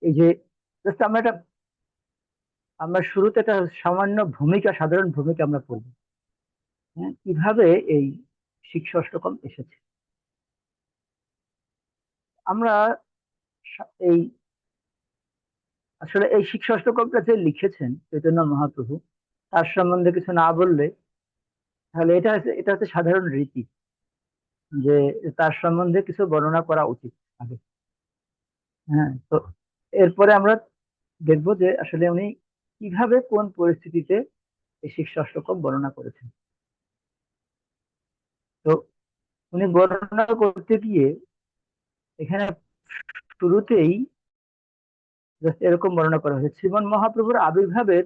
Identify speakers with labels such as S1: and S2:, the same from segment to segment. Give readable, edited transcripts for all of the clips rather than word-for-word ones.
S1: এই যে just আমরা শুরুতে একটা সামান্য ভূমিকা, সাধারণ ভূমিকা আমরা পড়বো। হ্যাঁ, কিভাবে এই শিক্ষা অষ্টকম এসেছে। আমরা এই আসলে এই শিক্ষা অষ্টকমটা যে লিখেছেন চৈতন্য মহাপ্রভু, তার সম্বন্ধে কিছু না বললে, তাহলে এটা হচ্ছে সাধারণ রীতি যে তার সম্বন্ধে কিছু বর্ণনা করা উচিত আগে। হ্যাঁ, তো এরপরে আমরা দেখবো যে আসলে উনি কিভাবে কোন পরিস্থিতিতে এই শিক্ষা অষ্টকম বর্ণনা করেছেন। তো উনি বর্ণনা করতে গিয়ে এখানে শুরুতেই just এরকম বর্ণনা করা হয়েছে, শ্রীমন মহাপ্রভুর আবির্ভাবের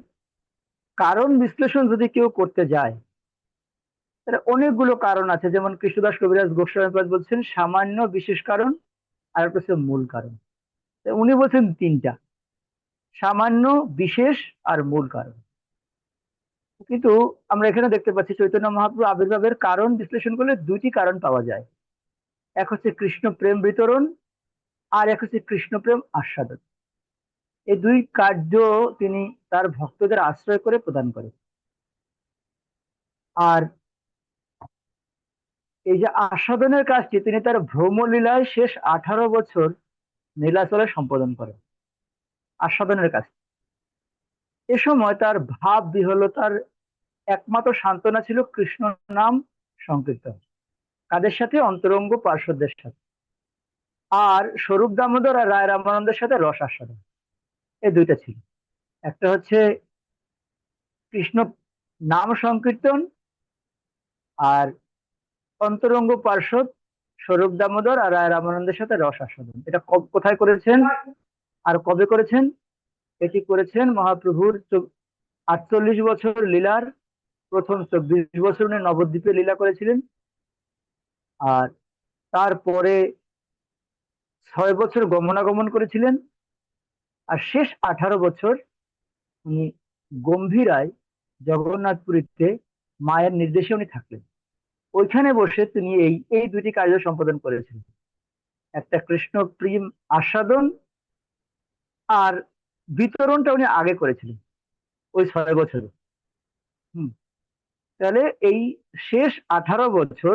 S1: কারণ বিশ্লেষণ যদি কেউ করতে যায়, তাহলে অনেকগুলো কারণ আছে। যেমন কৃষ্ণদাস কবিরাজ গোস্বামী পাদ বলছেন সামান্য, বিশেষ কারণ, আর একটা হচ্ছে মূল কারণ। তো উনি বলছেন তিনটা: সামান্য, বিশেষ আর মূল কারণ। কিন্তু আমরা এখানে দেখতে পাচ্ছি চৈতন্য মহাপ্রভু আবির্ভাবের কারণ বিশ্লেষণ করলে দুইটি কারণ পাওয়া যায়। এক হচ্ছে কৃষ্ণ প্রেম বিতরণ, আর এক হচ্ছে কৃষ্ণ প্রেম আস্বাদন। এই দুই কার্য তিনি তার ভক্তদের আশ্রয় করে প্রদান করেন। আর এই যে আস্বাদনের কাজটি তিনি তার ভ্রমলীলায় শেষ 18 বছর নীলাচলে সম্পাদন করেন। আস্বাদনের কাজ, এ সময় তার ভাব বিহ্বলতার একমাত্র সান্ত্বনা ছিল কৃষ্ণ নাম সংকীর্তন। কাদের সাথে? অন্তরঙ্গ পার্শ্বদের সাথে। আর স্বরূপ দামোদর আর রায় রামানন্দের সাথে রস আস্বাদন। এই দুইটা ছিল। একটা হচ্ছে কৃষ্ণ নাম সংকীর্তন, আর অন্তরঙ্গ পার্ষদ স্বরূপ দামোদর আর রায় রামানন্দের সাথে রস আস্বাদন। এটা কোথায় করেছেন আর কবে করেছেন? এটি করেছেন মহাপ্রভুর 48 বছর লীলার প্রথম 24 বছর উনি নবদ্বীপে লীলা করেছিলেন। আর তারপরে 6 বছর গমনাগমন করেছিলেন। আর শেষ 18 বছর উনি গম্ভীরায় জগন্নাথপুরীতে মায়ের নির্দেশে উনি থাকলেন। ওইখানে বসে তিনি এই এই দুটি কার্য সম্পাদন করেছিলেন: একটা কৃষ্ণ প্রেম আস্বাদন, আর বিতরণটা উনি আগে করেছিলেন ওই 6 বছরে। হম তাহলে এই শেষ 18 বছর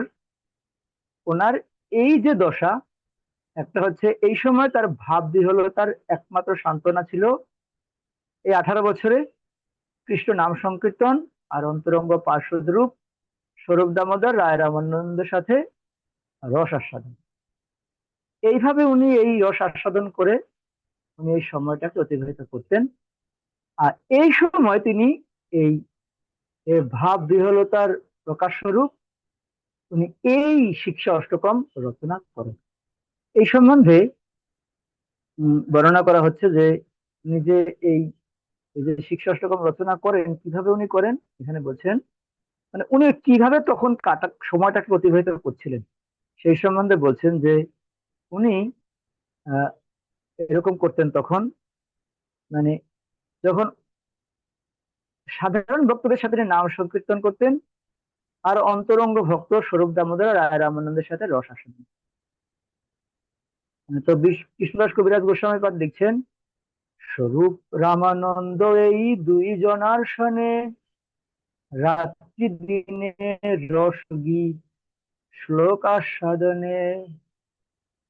S1: ওনার এই যে দশা, একটা হচ্ছে এই সময় তার ভাব বিহ্বলতার একমাত্র সান্ত্বনা ছিল এই 18 বছরে কৃষ্ণ নাম সংকীর্তন আর অন্তরঙ্গ পার্শ্বদ রূপ স্বরূপ দামোদর রায় রামানন্দের সাথে রস আস্বাদন। এইভাবে উনি এই রস আস্বাদন করে উনি এই সময়টাকে অতিবাহিত করতেন। আর এই সময় তিনি এই এ ভাব বিহ্বলতার প্রকাশ স্বরূপ উনি এই শিক্ষা অষ্টকম রচনা করেন। এই সম্বন্ধে বর্ণনা করা হচ্ছে যে উনি যে এই এই যে শিক্ষা অষ্টকম রচনা করেন, কিভাবে উনি করেন এখানে বলছেন। মানে উনি কিভাবে তখন সময়টাকে অতিবাহিত করছিলেন সেই সম্বন্ধে বলছেন যে উনি আহ এরকম করতেন তখন, মানে যখন সাধারণ ভক্তদের সাথে তিনি নাম সংকীর্তন করতেন, আর অন্তরঙ্গ ভক্ত স্বরূপ দামোদর আর রায় রামানন্দের সাথে রস আস্বাদন। তো কৃষ্ণদাস কবিরাজ গোস্বামী পাদ লিখছেন, স্বরূপ রামানন্দ এই দুই জনার শনে রাত্রি দিনে রস গীত শ্লোক আস্বাদনে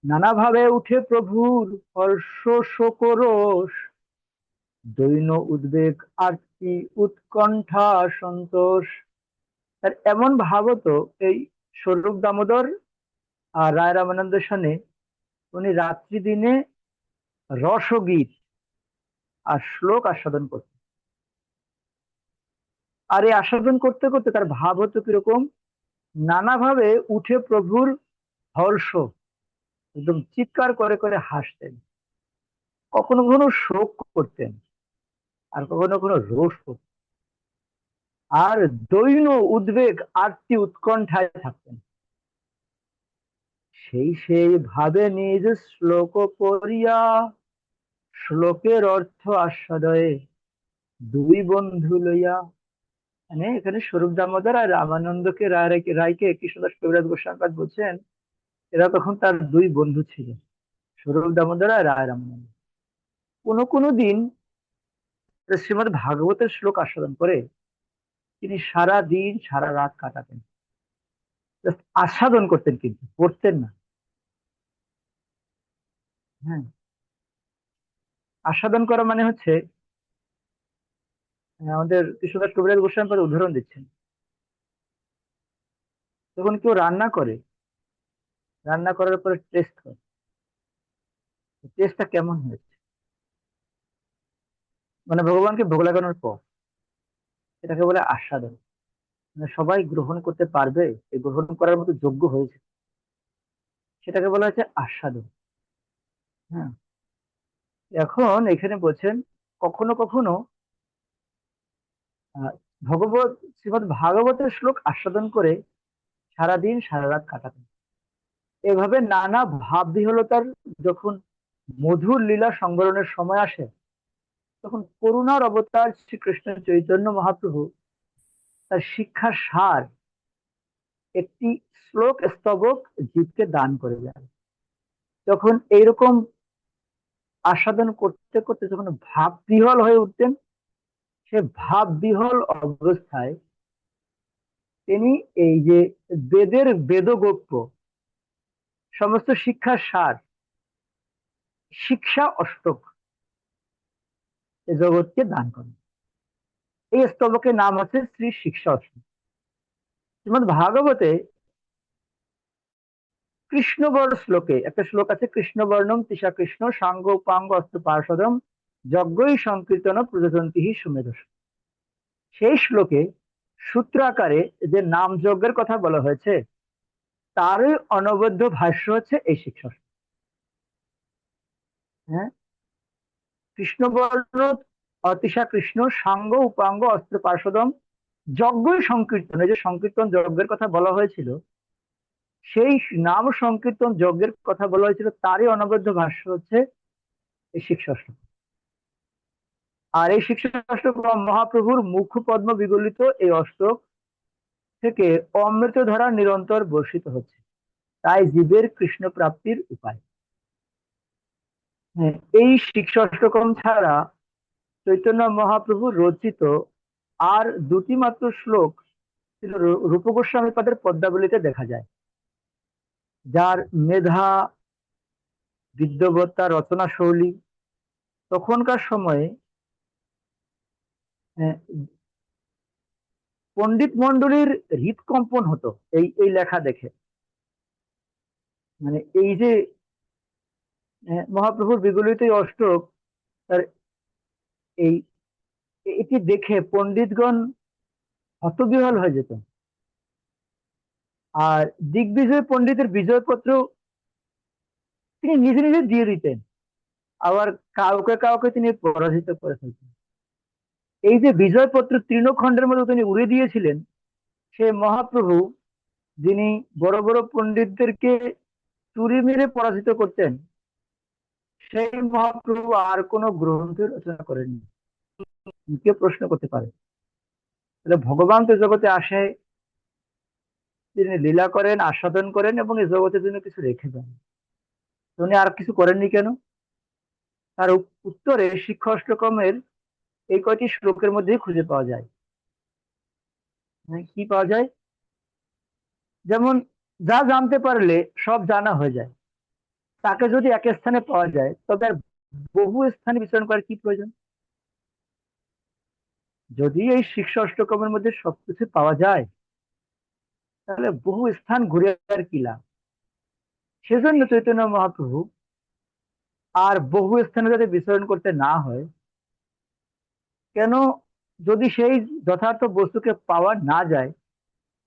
S1: নানাভাবে উঠে প্রভুর হর্ষ শোক রোষ দৈন উদ্বেগ আরতি উৎকণ্ঠা সন্তোষ। তার এমন ভাব হতো এই স্বরূপ দামোদর আর রায় রামানন্দের সনে উনি রাত্রি দিনে রসগীত আর শ্লোক আস্বাদন করতেন। আর এই আস্বাদন করতে করতে তার ভাব হতো কিরকম, নানাভাবে উঠে প্রভুর হর্ষ, একদম চিৎকার করে করে হাসতেন, কখনো কখনো শোক করতেন, আর কখনো কখনো রোষ করতেন, আর দৈন উদ্বেগ আরতি উৎকণ্ঠায় থাকতেন। সেই সেই ভাবে নিজ শ্লোক পড়িয়া শ্লোকের অর্থ আস্বাদয়ে দুই বন্ধু লইয়া। মানে এখানে স্বরূপ দামোদর আর রামানন্দকে রায়কে কৃষ্ণদাস কবিরাজ গোস্বামী পাদ বলছেন এরা তখন তার দুই বন্ধু ছিলেন, স্বরূপ দামোদর আর রায় রামানন্দ। কোনো কোনো দিন শ্রীমদ ভাগবতের শ্লোক আস্বাদন করে তিনি সারা দিন সারা রাত কাটাতেন। Just আস্বাদন করতেন, কিন্তু পড়তেন না। হ্যাঁ, আস্বাদন করা মানে হচ্ছে, আমাদের কৃষ্ণদাস কবিরাজ গোস্বামী পাদ উদাহরণ দিচ্ছেন, যখন কেউ রান্না করে, রান্না করার পরে টেস্ট করে, টেস্টটা কেমন হয়েছে, মানে ভগবানকে ভোগ লাগানোর পর, এটাকে বলে আস্বাদন। মানে সবাই গ্রহণ করতে পারবে, এই গ্রহণ করার মতো যোগ্য হয়েছে, সেটাকে বলা হচ্ছে আস্বাদন। হ্যাঁ, এখন এখানে বলছেন কখনো কখনো আহ ভগবত শ্রীমদ ভাগবতের শ্লোক আস্বাদন করে সারাদিন সারা রাত কাটাতেন। এভাবে নানা ভাব বিহ্বলতার যখন মধুর লীলা সংবরণের সময় আসে, তখন করুণার অবতার শ্রীকৃষ্ণ চৈতন্য মহাপ্রভু তার শিক্ষার সার একটি শ্লোক স্তবক জীবকে দান করে যায়। যখন এইরকম আস্বাদন করতে করতে যখন ভাব বিহ্বল হয়ে উঠতেন, সে ভাব বিহ্বল অবস্থায় তিনি এই যে বেদের বেদগোপ্য সমস্ত শিক্ষার সার, শিক্ষা অষ্টক, এ জগৎকে দান করেন। এই স্তবকের নাম আছে শ্রী শিক্ষা অষ্টক। শ্রীমদ ভাগবতে কৃষ্ণবর্ণ শ্লোকে একটা শ্লোক আছে, কৃষ্ণবর্ণম তিসা কৃষ্ণ সাঙ্গ উপাঙ্গ অস্ত্র পার্ষদম যজ্ঞই সংকীর্তন প্রযোজন্তি সুমেধস। সেই শ্লোকে সূত্র আকারে যে নাম যজ্ঞের কথা বলা হয়েছে, তারই অনবদ্য ভাষ্য হচ্ছে এই শিক্ষা। হ্যাঁ, কৃষ্ণবর্ণ অতিশা কৃষ্ণ সাঙ্গ উপাঙ্গ অস্ত্র পার্ষদম যজ্ঞই সংকীর্তন, এই যে সংকীর্তন যজ্ঞের কথা বলা হয়েছিল, সেই নাম সংকীর্তন যজ্ঞের কথা বলা হয়েছিল, তারই অনবদ্য ভাষ্য হচ্ছে এই শিক্ষাষ্টক। আর এই শিক্ষাষ্টক মহাপ্রভুর মুখ পদ্ম বিগলিত এই অষ্টক থেকে অমৃত ধারা নিরন্তর বর্ষিত হচ্ছে, তাই জীবের কৃষ্ণ প্রাপ্তির উপায়। হ্যাঁ, এই শিক্ষাষ্টকম ছাড়া চৈতন্য মহাপ্রভু রচিত আর দুটি মাত্র শ্লোক রূপ গোস্বামী পাদের পদ্মাবলিতে দেখা যায়, যার মেধা, বিদ্বত্তা, রচনা শৈলী তখনকার সময়ে আহ, পণ্ডিত মন্ডলীর হৃদকম্পন হতো এই এই লেখা দেখে। মানে এই যে মহাপ্রভুর বিগলিত এই অষ্টক, তার এই এটি দেখে পণ্ডিতগণ হতবিহ্বল হয়ে যেত। আর দিগ্বিজয় পণ্ডিতের বিজয়পত্র তিনি নিজে নিজে দিয়ে দিতেন, আবার কাউকে কাউকে তিনি পরাজিত করে ফেলতেন। এই যে বিজয়পত্র তৃণখণ্ডের মতো তিনি উড়ে দিয়েছিলেন, সে মহাপ্রভু, যিনি বড় বড় পণ্ডিতদেরকে চুরি মেরে পরাজিত করতেন, সেই মহাপ্রভু আর কোনো গ্রন্থ রচনা করেননি। কেউ প্রশ্ন করতে পারে, তাহলে ভগবান তো জগতে আসে, তিনি লীলা করেন, আস্বাদন করেন এবং এই জগতের জন্য কিছু রেখে যান, উনি আর কিছু করেননি কেন? তার উত্তরে শিক্ষা অষ্টকমের এই কয়টি শ্লোকের মধ্যেই খুঁজে পাওয়া যায়। কি পাওয়া যায়? যেমন, যা জানতে পারলে সব জানা হয়ে যায়, তাকে যদি এক স্থানে পাওয়া যায়, তবে আর বহু স্থানে বিচরণ করার কি প্রয়োজন? যদি এই শিক্ষা অষ্টকমের মধ্যে সবকিছু পাওয়া যায়, তাহলে বহু স্থান ঘুরে আর কি লাভ? সেজন্য চৈতন্য মহাপ্রভু আর বহু স্থানে যাতে বিচরণ করতে না হয়, কেন, যদি সেই যথার্থ বস্তুকে পাওয়া না যায়,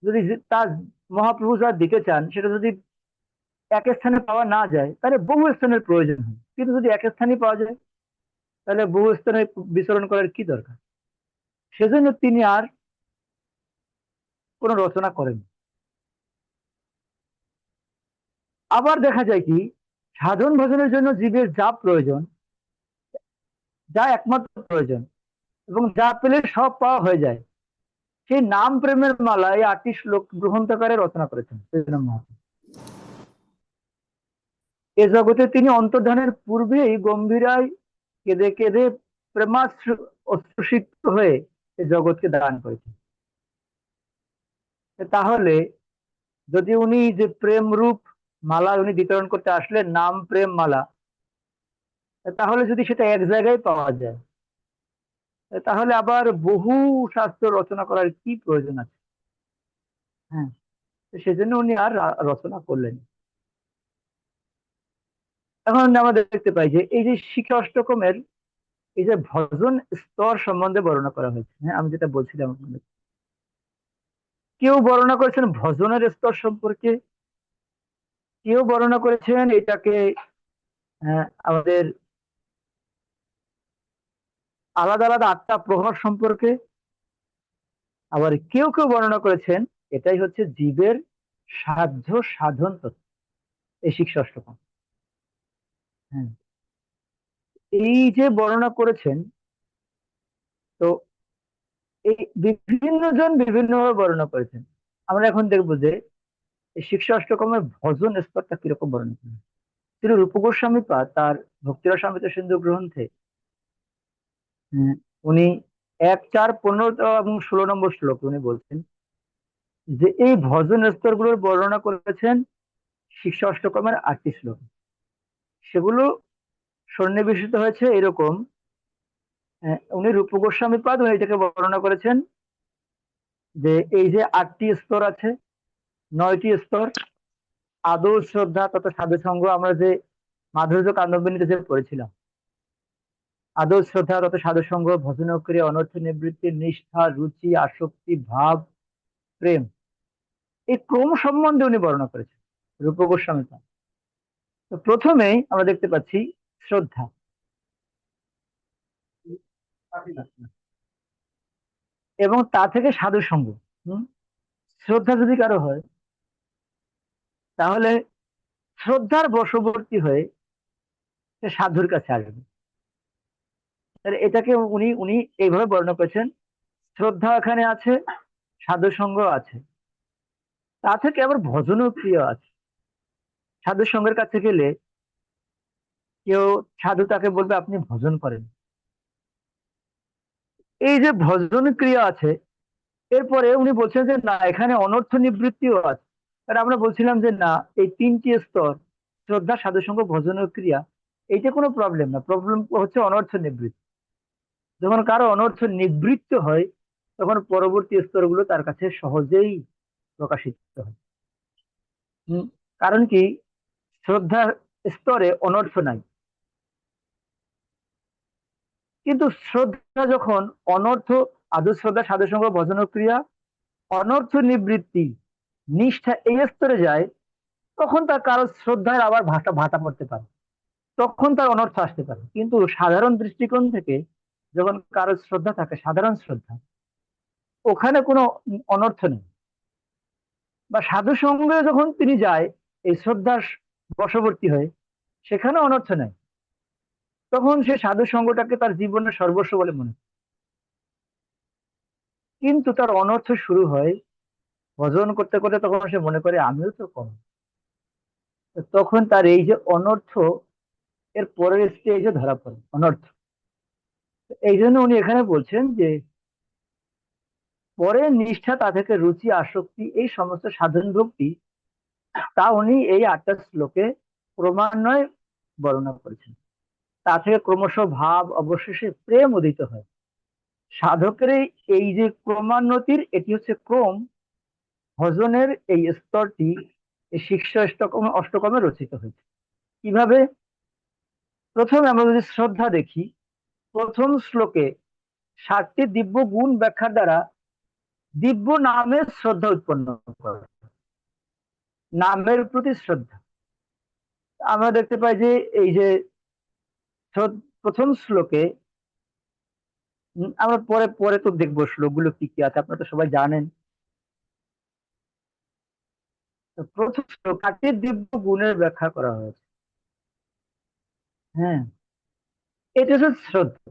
S1: যদি তার মহাপ্রভু যা দিতে চান সেটা যদি এক স্থানে পাওয়া না যায়, তাহলে বহু স্থানের প্রয়োজন হয়। কিন্তু যদি এক স্থানে পাওয়া যায়, তাহলে বহু স্থানে বিচরণ করার কি দরকার? সেজন্য তিনি আর কোনো রচনা করেন। আবার দেখা যায় কি, সাধন ভজনের জন্য জীবের যা প্রয়োজন, যা একমাত্র প্রয়োজন, এবং যা পেলে সব পাওয়া হয়ে যায়, সেই নাম প্রেমের মালা এই 8টি শ্লোক গ্রন্থকারে রচনা করেছেন চৈতন্য মহাপ্রভু। এ জগতে তিনি অন্তর্ধানের পূর্বেই গম্ভীরায় কেঁদে কেঁদে প্রেমাশ্রু অশ্রুসিক্ত হয়ে এ জগৎকে দান করেছেন। তাহলে যদি উনি যে প্রেম রূপ মালা উনি বিতরণ করতে আসলেন, নাম প্রেম মালা, তাহলে যদি সেটা এক জায়গায় পাওয়া যায়, তাহলে আবার বহু শাস্ত্র রচনা করার কি প্রয়োজন আছে? হ্যাঁ, তো সেজন্য উনি আর রচনা করলেন। এখন আমরা দেখতে পাই যে এই যে শিক্ষা অষ্টকমের এই যে ভজন স্তর সম্বন্ধে বর্ণনা করা হয়েছে, হ্যাঁ আমি যেটা বলছিলাম আপনাদের, কেউ বর্ণনা করেছেন ভজনের স্তর সম্পর্কে, কেউ বর্ণনা করেছেন এটাকে আমাদের আলাদা আলাদা আত্মা প্রভাব সম্পর্কে, আবার কেউ কেউ বর্ণনা করেছেন এটাই হচ্ছে জীবের সাধ্য সাধন তত্ত্ব, এই শিক্ষা অষ্টকম। হ্যাঁ, এই যে বর্ণনা করেছেন, তো এই বিভিন্ন জন বিভিন্ন ভাবে বর্ণনা করেছেন। আমরা এখন দেখবো যে এই শিক্ষা অষ্টকমের ভজন স্তরটা কিরকম বর্ণনা করেন। শ্রী রূপ গোস্বামী পাদ তার ভক্তিরসামৃত সিন্ধু গ্রন্থে উম, উনি 1, 4, 15 এবং 16 নম্বর শ্লোকে উনি বলছেন যে এই ভজন স্তরগুলোর বর্ণনা করেছেন শিক্ষা অষ্টকমের 8টি শ্লোক। সেগুলো সন্নিবেশিত হয়েছে এরকম, উনি রূপ গোস্বামী পাদ উনি এটাকে বর্ণনা করেছেন যে এই যে 8টি স্তর আছে, 9টি স্তর, আদৌ শ্রদ্ধা তথা সাধু সঙ্গ, আমরা যে মাধুর্য কান্দবিনীতে যে পড়েছিলাম, আদৌ শ্রদ্ধা তথা সাধু সঙ্গ, ভজন ক্রিয়া, অনর্থ নিবৃত্তি, নিষ্ঠা, রুচি, আসক্তি, ভাব, প্রেম, এই ক্রম সম্বন্ধে উনি বর্ণনা করেছেন রূপ গোস্বামী পাদ। তো প্রথমেই আমরা দেখতে পাচ্ছি শ্রদ্ধা, এবং তা থেকে সাধু সঙ্গ। হম, শ্রদ্ধা যদি কারো হয়, তাহলে শ্রদ্ধার বশবর্তী হয়ে সে সাধুর কাছে আসবে। তাহলে এটাকে উনি উনি এইভাবে বর্ণনা করেছেন, শ্রদ্ধা এখানে আছে, সাধু সঙ্গ আছে, তা থেকে আবার ভজনও প্রিয় আছে। সাধু সঙ্গের কাছে গেলে কেউ, সাধু তাকে বলবে আপনি ভজন করেন, এই যে ভজন ক্রিয়া আছে। এরপরে উনি বলছেন যে না, এখানে অনর্থ নিবৃত্তিও আছে। আর আমরা বলছিলাম যে না, এই 3টি স্তর, শ্রদ্ধা, সাধু সঙ্গ, ভজন ও ক্রিয়া, এইটা কোনো প্রবলেম না, প্রবলেম হচ্ছে অনর্থ নিবৃত্তি। যখন কারো অনর্থ নিবৃত্ত হয়, তখন পরবর্তী স্তরগুলো তার কাছে সহজেই প্রকাশিত হয়। হম, কারণ কি, শ্রদ্ধার স্তরে অনর্থ নাই, কিন্তু শ্রদ্ধা যখন অনর্থ, আদৌ শ্রদ্ধা, সাধু সঙ্গ, ভজন ও ক্রিয়া, অনর্থ নিবৃত্তি, নিষ্ঠা, এই স্তরে যায়, তখন তার কারো শ্রদ্ধার আবার ভাটা ভাটা পড়তে পারে, তখন তার অনর্থ আসতে পারে। কিন্তু সাধারণ দৃষ্টিকোণ থেকে যখন কারো শ্রদ্ধা থাকে, সাধারণ শ্রদ্ধা, ওখানে কোনো অনর্থ নেই। বা সাধু সঙ্গে যখন তিনি যায় এই শ্রদ্ধার বশবর্তী হয়ে, সেখানে অনর্থ নেই, তখন সে সাধু সঙ্গটাকে তার জীবনের সর্বস্ব বলে মনে করে। কিন্তু তার অনর্থ শুরু হয় ভজন করতে করতে, তখন সে মনে করে আমিও তো কম। তো তখন তার এই যে অনর্থ, এর পরের স্টেজে ধরা পড়ে অনর্থ। এই জন্য উনি এখানে বলছেন যে পরে নিষ্ঠা, তা থেকে রুচি, আসক্তি, এই সমস্ত সাধন ভক্তি, তা উনি এই 8টা শ্লোকে ক্রমান্বয়ে বর্ণনা করেছেন। তা থেকে ক্রমশ ভাব, অবশেষে প্রেম উদিত হয়। সাধকের এই যে ক্রমান্নতির, এটি হচ্ছে ক্রম, ভজনের এই স্তরটি এই শিষ্য অষ্টকমে রচিত হয়েছে। কিভাবে? প্রথমে আমরা যদি শ্রদ্ধা দেখি, প্রথম শ্লোকে 7টি দিব্য গুণ ব্যাখ্যার দ্বারা দিব্য নামের শ্রদ্ধা উৎপন্ন করে, নামের প্রতি শ্রদ্ধা। আমরা দেখতে পাই যে এই যে প্রথম শ্লোকে, আমরা পরে পরে তো দেখবো শ্লোকগুলো কি কি আছে, আপনারা তো সবাই জানেন। তো প্রথম শ্লোক 8টি দিব্য গুণের ব্যাখ্যা করা হয়েছে। হ্যাঁ, এটা হচ্ছে শ্রদ্ধা।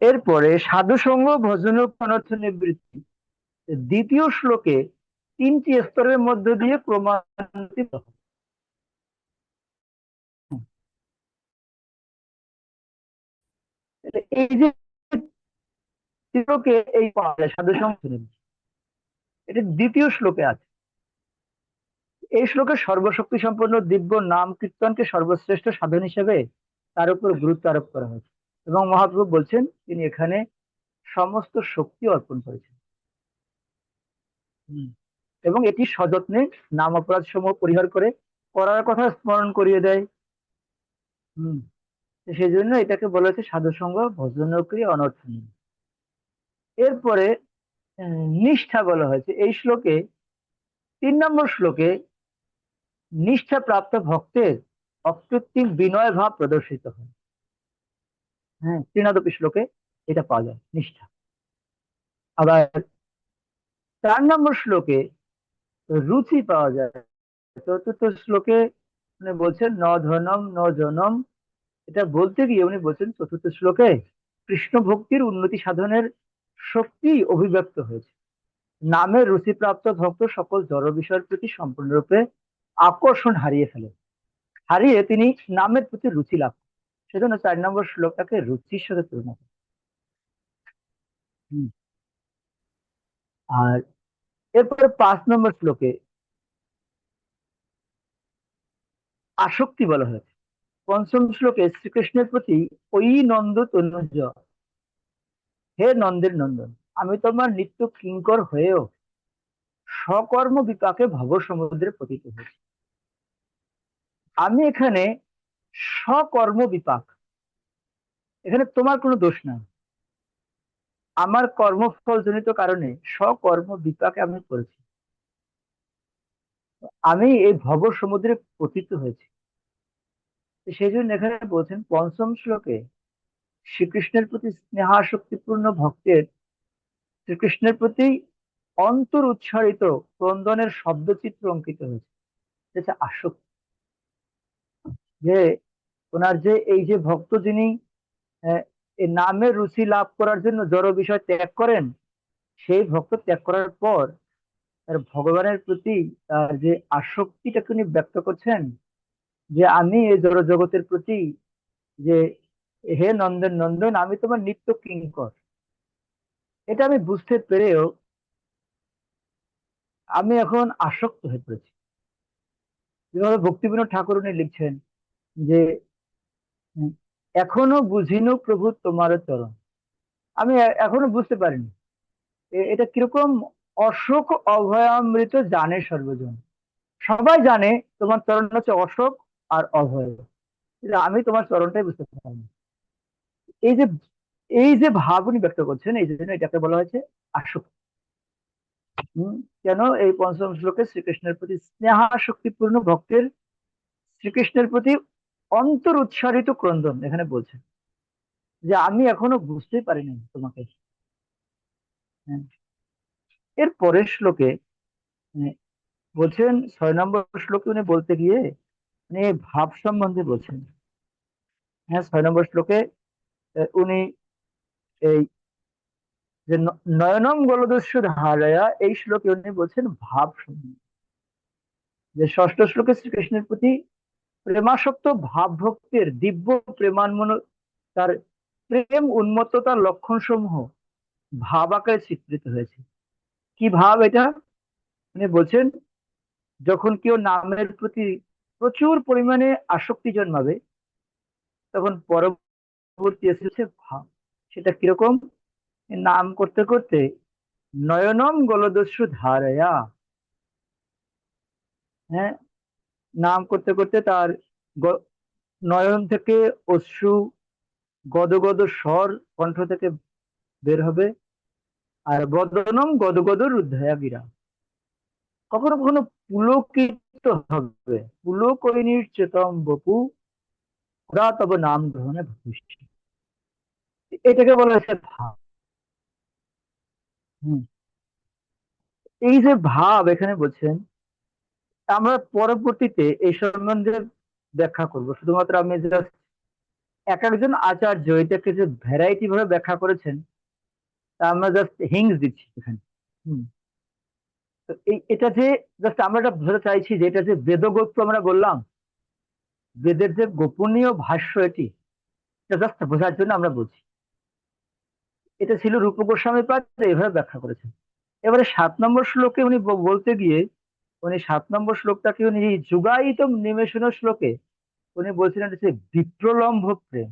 S1: এরপরে সাধু সঙ্গ, ভজন ও অনর্থ নিবৃত্তি, দ্বিতীয় শ্লোকে 3টি স্তরের মধ্য দিয়ে ক্রমান্বিত হয়। এই যে ত্রিলোকে এই পাওয়া যায় সাধু সঙ্গ, এটা দ্বিতীয় শ্লোকে আছে। এই শ্লোকে সর্বশক্তি সম্পন্ন দিব্য নাম কীর্তনকে সর্বশ্রেষ্ঠ সাধন হিসেবে তার উপর গুরুত্ব আরোপ করা হয়েছে, এবং মহাপ্রভু বলছেন তিনি এখানে সমস্ত শক্তি অর্পণ করেছেন। হুম। এবং এটি সযত্নে নাম অপরাধ সমূহ পরিহার করে করার কথা স্মরণ করিয়ে দেয়। হম। সেই জন্য এটাকে বলা হচ্ছে সাধু সঙ্গ ভজন ক্রিয়া অনর্থ নেই। এরপরে নিষ্ঠা বলা হয়েছে এই শ্লোকে। 3 নম্বর শ্লোকে নিষ্ঠা প্রাপ্ত ভক্তের অকৃত্রিম বিনয় ভাব প্রদর্শিত হয়। হ্যাঁ, 3 শ্লোকে এটা পাওয়া যায় নিষ্ঠা। আবার 4 নম্বর শ্লোকে রুচি পাওয়া যায়। 4র্থ শ্লোকে উনি বলছেন ন ধনম ন জনম, এটা বলতে গিয়ে উনি বলছেন 4র্থ শ্লোকে কৃষ্ণ ভক্তির উন্নতি সাধনের শক্তি অভিব্যক্ত হয়েছে। নামের রুচিপ্রাপ্ত ভক্ত সকল জড় বিষয়ের প্রতি সম্পূর্ণরূপে আকর্ষণ হারিয়ে ফেলে, হারিয়ে তিনি নামের প্রতি রুচি লাভ করেন। সেজন্য 4 নম্বর শ্লোকটাকে রুচির সাথে তুলনা করে। হুম। আর এরপরে 5 নম্বর শ্লোকে আসক্তি বলা হয়েছে। 5ম শ্লোকে শ্রীকৃষ্ণের প্রতি ওই নন্দ তনুজ, হে নন্দের নন্দন, আমি তোমার নিত্য কিঙ্কর হয়েও সকর্ম বিপাকে ভব সমুদ্রে পতিত হয়েছি। আমি এখানে সকর্ম বিপাক, এখানে তোমার কোনো দোষ নাই, আমার কর্মফল জনিত কারণে সকর্ম বিপাকে আমি পড়েছি, আমি এই ভব সমুদ্রে পতিত হয়েছি। সেই জন্য এখানে বলছেন 5ম শ্লোকে শ্রীকৃষ্ণের প্রতি স্নেহাসক্তিপূর্ণ ভক্তের শ্রীকৃষ্ণের প্রতি অন্তর উচ্চারিত ক্রন্দনের শব্দচিত্র অঙ্কিত হয়েছে। যেটা আসক্তি, যে ওনার যে এই যে ভক্ত যিনি এই নামের রুচি লাভ করার জন্য জড় বিষয় ত্যাগ করেন, সেই ভক্ত ত্যাগ করার পর তার ভগবানের প্রতি তার যে আসক্তিটাকে উনি ব্যক্ত করছেন, যে আমি এই জড় জগতের প্রতি, যে হে নন্দন নন্দন আমি তোমার নিত্য কিঙ্কর, এটা আমি বুঝতে পেরেও আমি এখন আসক্ত হয়ে পড়েছি। যেভাবে ভক্তিবিনোদ ঠাকুর উনি লিখছেন যে উম, এখনো বুঝিনু প্রভু তোমার চরণ, আমি এখনো বুঝতে পারিনি। এটা কিরকম অশোক অভয়ামৃত জানে সর্বজন, সবাই জানে তোমার চরণ হচ্ছে অশোক আর অভয়, কিন্তু আমি তোমার চরণটাই বুঝতে পারিনি। এই যে এই যে ভাব উনি ব্যক্ত করছেন, এই জন্য এটাকে বলা হয়েছে আসক্তি। হম। কেন এই 5ম শ্লোকে শ্রীকৃষ্ণের প্রতি স্নেহাসক্তিপূর্ণ ভক্তের শ্রীকৃষ্ণের প্রতি অন্তর উচ্চারিত ক্রন্দন এখানে বলছেন, যে আমি এখনো বুঝতেই পারিনি তোমাকে। হ্যাঁ। এর পরের শ্লোকে আহ, বলছেন 6 নম্বর শ্লোকে উনি বলতে গিয়ে উনি ভাব সম্বন্ধে বলছেন। হ্যাঁ, 6 নম্বর শ্লোকে উনি এই যে নয়নম গলদস্যু ধারায়া, এই শ্লোকে উনি বলছেন ভাব সম্বন্ধে। যে 6ষ্ঠ শ্লোকে শ্রীকৃষ্ণের প্রতি প্রেমাসক্ত ভাব ভক্তের দিব্য প্রেমান্মন, তার প্রেম উন্মত্ততার লক্ষণ সমূহ ভাব আকারে চিত্রিত হয়েছে। কি ভাব এটা? উনি বলছেন যখন কেউ নামের প্রতি প্রচুর পরিমাণে আসক্তি জন্মাবে, তখন পরবর্তী এসেছে ভাব। সেটা কিরকম? নাম করতে করতে নয়নম গলদস্যু ধারায়া, হ্যাঁ, নাম করতে করতে তার গ- নয়ন থেকে অশ্রু, গদগদ স্বর কণ্ঠ থেকে বের হবে। আর বদনম গদগদ রুদ্ধয়া গিরা, কখনো কখনো পুলকিত হবে, পুলকরিণীর চেতম বপু ওরা তবে নাম গ্রহণে ভবিষ্য। এটাকে বলা হচ্ছে ভাব। হম। এই যে ভাব এখানে বলছেন, আমরা পরবর্তীতে এই সম্বন্ধে ব্যাখ্যা করব। শুধুমাত্র আমি জাস্ট এক একজন আচার্য এটাকে যে ভ্যারাইটি ভাবে ব্যাখ্যা করেছেন, তা আমরা জাস্ট হিংস দিচ্ছি এখানে। হম। তো এটা যে জাস্ট আমরা এটা বোঝাতে চাইছি যে এটা যে বেদগোপ্ত আমরা বললাম, বেদের যে গোপনীয় ভাষ্য এটি, এটা জাস্ট বোঝার জন্য আমরা বলছি। এটা ছিল রূপ গোস্বামী পাদ এভাবে ব্যাখ্যা করেছেন। এবারে 7 নম্বর শ্লোকে উনি বলতে গিয়ে, উনি 7 নম্বর শ্লোকটাকে উনি যুগায়িতম নিমেষণ শ্লোকে উনি বলছিলেন যে বিপ্রলম্ভ প্রেম।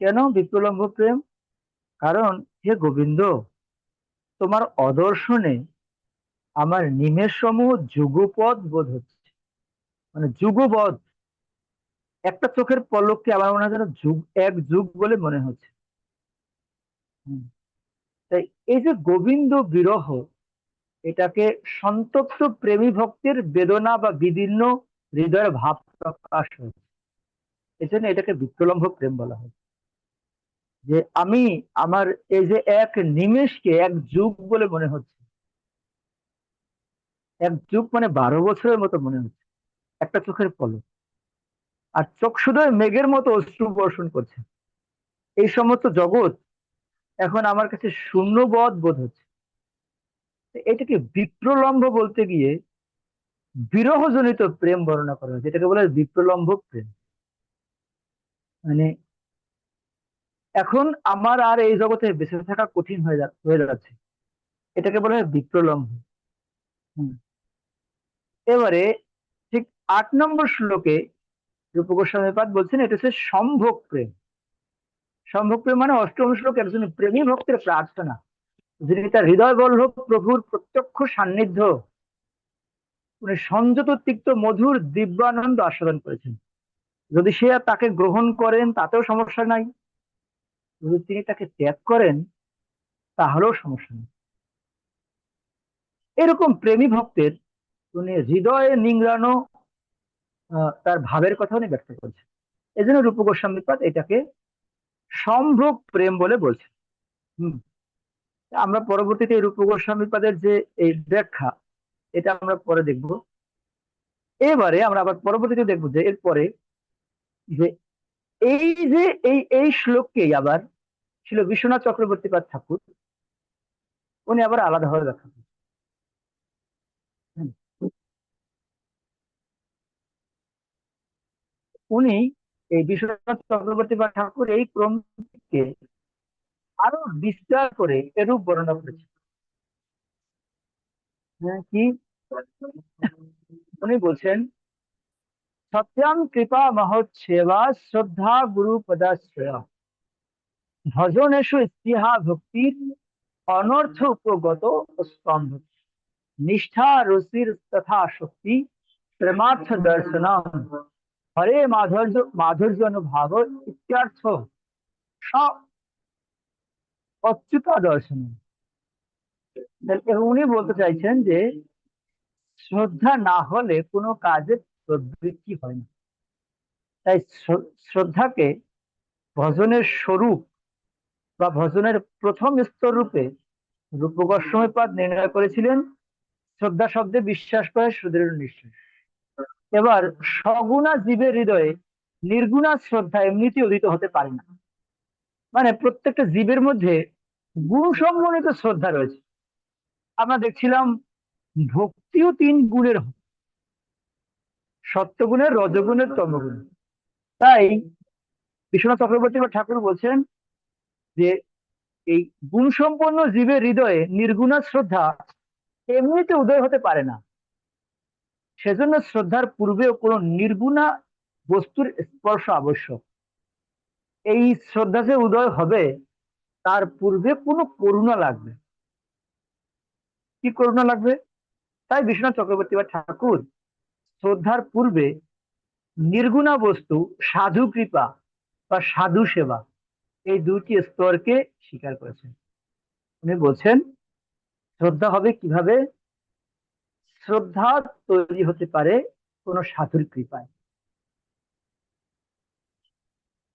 S1: কেন বিপ্রলম্ভ প্রেম? কারণ হে গোবিন্দ, তোমার অদর্শনে আমার নিমেষ সমূহ যুগপৎ বোধ হচ্ছে। মানে যুগপৎ, একটা চোখের পলককে আমার মনে হয় যেন যুগ, এক যুগ বলে মনে হচ্ছে। হুম। তাই এই যে গোবিন্দ বিরহ, এটাকে সন্তপ্ত প্রেমী ভক্তের বেদনা বা বিভিন্ন হৃদয়ের ভাব প্রকাশ হয়েছে। এই জন্য এটাকে বিপ্রলম্ভ প্রেম বলা হয়। যে আমি, আমার এই যে এক নিমেষকে এক যুগ বলে মনে হচ্ছে। এক যুগ মানে 12 বছরের মতো মনে হচ্ছে, একটা চোখের পলক। আর চোখ শুধু মেঘের মতো অশ্রু বর্ষণ করছে। এই সমস্ত জগৎ এখন আমার কাছে শূন্যবৎ বোধ হচ্ছে। এটাকে বিপ্রলম্ভ বলতে গিয়ে বিরহজনিত প্রেম বর্ণনা করা হয়েছে, যেটাকে বলে বিপ্রলম্ভ প্রেম। মানে এখন আমার আর এই জগতে বেঁচে থাকা কঠিন হয়ে যাচ্ছে, এটাকে বলা হয় বিপ্রলম্ভ। হুম। এবারে ঠিক 8 নম্বর শ্লোকে রূপ গোস্বামী পাদ বলছেন এটা হচ্ছে সম্ভোগ প্রেম। সম্ভোগ প্রেম মানে 8ম শ্লোক একজন প্রেমী ভক্তের প্রার্থনা, যিনি তার হৃদয় বল্লভ প্রভুর প্রত্যক্ষ সান্নিধ্য, উনি সংযত তিক্ত মধুর দিব্যানন্দ আস্বাদন করেছেন। যদি সে তাকে গ্রহণ করেন তাতেও সমস্যা নাই, যদি তিনি তাকে ত্যাগ করেন তাহলেও সমস্যা নেই। এরকম প্রেমী ভক্তের উনি হৃদয়ে নিংড়ানো তার ভাবের কথা উনি ব্যক্ত করছেন। এই জন্য রূপ গোস্বামী পাদ এটাকে সম্ভোগ প্রেম বলে বলছে। হম। আমরা পরবর্তীতে এই রূপ গোস্বামী পাদের যে এই ব্যাখ্যা, এটা আমরা পরে দেখব। এবারে আমরা আবার পরবর্তীতে দেখবো যে এরপরে যে এই যে এই শ্লোককেই আবার ছিল বিশ্বনাথ চক্রবর্তী পাদ ঠাকুর, উনি আবার আলাদাভাবে ব্যাখ্যা করেন। হুম। উনি এই বিশ্বনাথ চক্রবর্তী পাদ ঠাকুর এই ক্রমকে আরো বিস্তার করে এরূপ বর্ণনা করেছেন। হ্যাঁ, কি উনি বলছেন, সত্যং কৃপা মহোৎসেবা শ্রদ্ধা গুরু পদাশ্রয় ভজনেশু স্পৃহা ভক্তির অনর্থ উপগত স্তম্ভ নিষ্ঠা রসির তথা শক্তি প্রেমার্থ দর্শনম হরে মাধুর্য অনুভাব ইত্যার্থ স অচ্যুতা দর্শন। উনি বলতে চাইছেন যে শ্রদ্ধা না হলে কোনো কাজের প্রবৃত্তি হয় না। তাই শ্রদ্ধাকে ভজনের স্বরূপ বা ভজনের প্রথম স্তর রূপে রূপ গোস্বামী পাদ নির্ণয় করেছিলেন। শ্রদ্ধা শব্দে বিশ্বাস করে সুদৃঢ় নিশ্চয়। এবার সগুণা জীবের হৃদয়ে নির্গুণা শ্রদ্ধা এমনিতে উদিত হতে পারে না। মানে প্রত্যেকটা জীবের মধ্যে গুণ সম্বন্ধিত শ্রদ্ধা রয়েছে। আমরা দেখছিলাম ভক্তিও 3 গুণের হয়, সত্যগুণের, রজগুণের, তমগুণের। তাই বিশ্বনাথ চক্রবর্তী বা ঠাকুর বলছেন যে এই গুণ সম্পন্ন জীবের হৃদয়ে নির্গুণা শ্রদ্ধা এমনিতে উদয় হতে পারে না। সেজন্য শ্রদ্ধার পূর্বেও কোনো নির্গুণা বস্তুর স্পর্শ আবশ্যক। এই শ্রদ্ধা যে উদয় হবে তার পূর্বে কোনো করুণা লাগবে। কি করুণা লাগবে? তাই বিশ্বনাথ চক্রবর্তী বা ঠাকুর শ্রদ্ধার পূর্বে নির্গুণা বস্তু, সাধু কৃপা বা সাধু সেবা, এই 2টি স্তরকে স্বীকার করেছেন। উনি বলছেন শ্রদ্ধা হবে কিভাবে? শ্রদ্ধা তৈরি হতে পারে কোন সাধুর কৃপায়,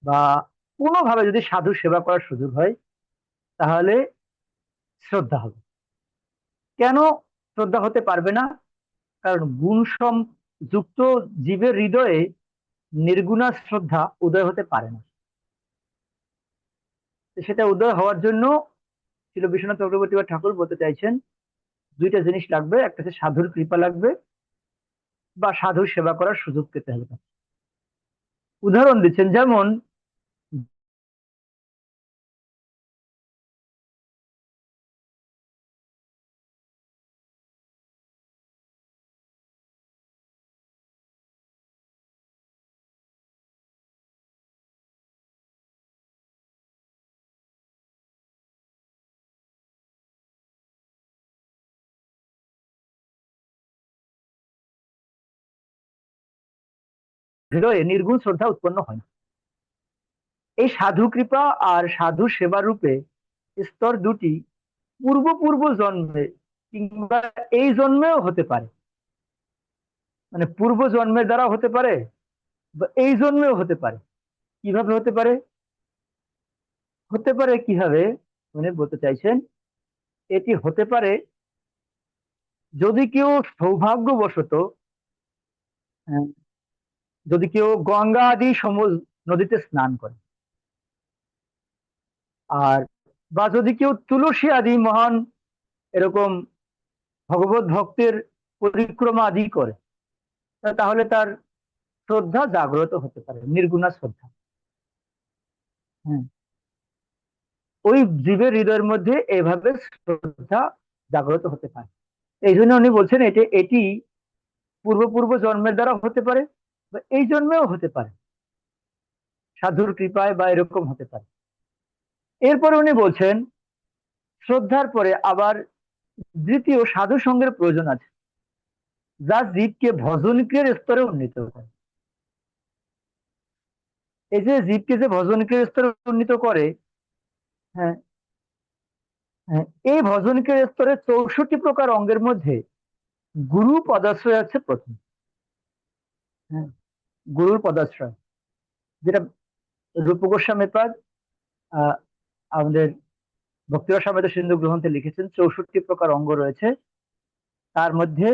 S1: বা কোনোভাবে যদি সাধু সেবা করার সুযোগ হয় তাহলে শ্রদ্ধা হবে। কেন শ্রদ্ধা হতে পারবে না? কারণ যুক্ত জীবের হৃদয়ে নির্গুণা শ্রদ্ধা উদয় হতে পারে না। সেটা উদয় হওয়ার জন্য ছিল বিশ্বনাথ চক্রবর্তী বা ঠাকুর বলতে চাইছেন 2টা জিনিস লাগবে, একটা হচ্ছে সাধুর কৃপা লাগবে বা সাধুর সেবা করার সুযোগ পেতে হবে। উদাহরণ দিচ্ছেন, যেমন হৃদয়ে নির্গুণ শ্রদ্ধা উৎপন্ন হয় না। এই সাধু কৃপা আর সাধু সেবা রূপে স্তর দুটি পূর্ব পূর্ব জন্মে কিংবা এই জন্মেও হতে পারে। মানে পূর্ব জন্মের দ্বারা হতে পারে বা এই জন্মেও হতে পারে। কিভাবে হতে পারে? হতে পারে কিভাবে উনি বলতে চাইছেন, এটি হতে পারে যদি কেউ সৌভাগ্যবশত, আহ, যদি কেউ গঙ্গা আদি নদীতে স্নান করে, আর বা যদি কেউ তুলসী আদি মহান এরকম ভগবত ভক্তের পরিক্রমা আদি করে, তাহলে তার শ্রদ্ধা জাগ্রত হতে পারে, নির্গুণা শ্রদ্ধা। হ্যাঁ, ওই জীবের হৃদয়ের মধ্যে এভাবে শ্রদ্ধা জাগ্রত হতে পারে। এই জন্য উনি বলছেন এটি এটি পূর্ব পূর্ব জন্মের দ্বারা হতে পারে বা এই জন্মেও হতে পারে, সাধুর কৃপায় বা এরকম হতে পারে। এরপরে উনি বলছেন শ্রদ্ধার পরে আবার দ্বিতীয় সাধু সঙ্গের প্রয়োজন আছে, যা জীবকে ভজনক্রিয়ার স্তরে উন্নীত করে। এই যে জীবকে যে ভজনক্রিয়ার স্তরে উন্নীত করে, হ্যাঁ, হ্যাঁ, এই ভজনক্রিয়ার স্তরে 64 প্রকার অঙ্গের মধ্যে গুরু পদাশ্রয় আছে প্রথম। হ্যাঁ, গুরুর পদাশ্রয়, যেটা রূপ গোস্বামী পাদ আহ আমাদের ভক্তিরসামৃত সিন্ধু গ্রন্থে লিখেছেন। 64 প্রকার অঙ্গ রয়েছে, তার মধ্যে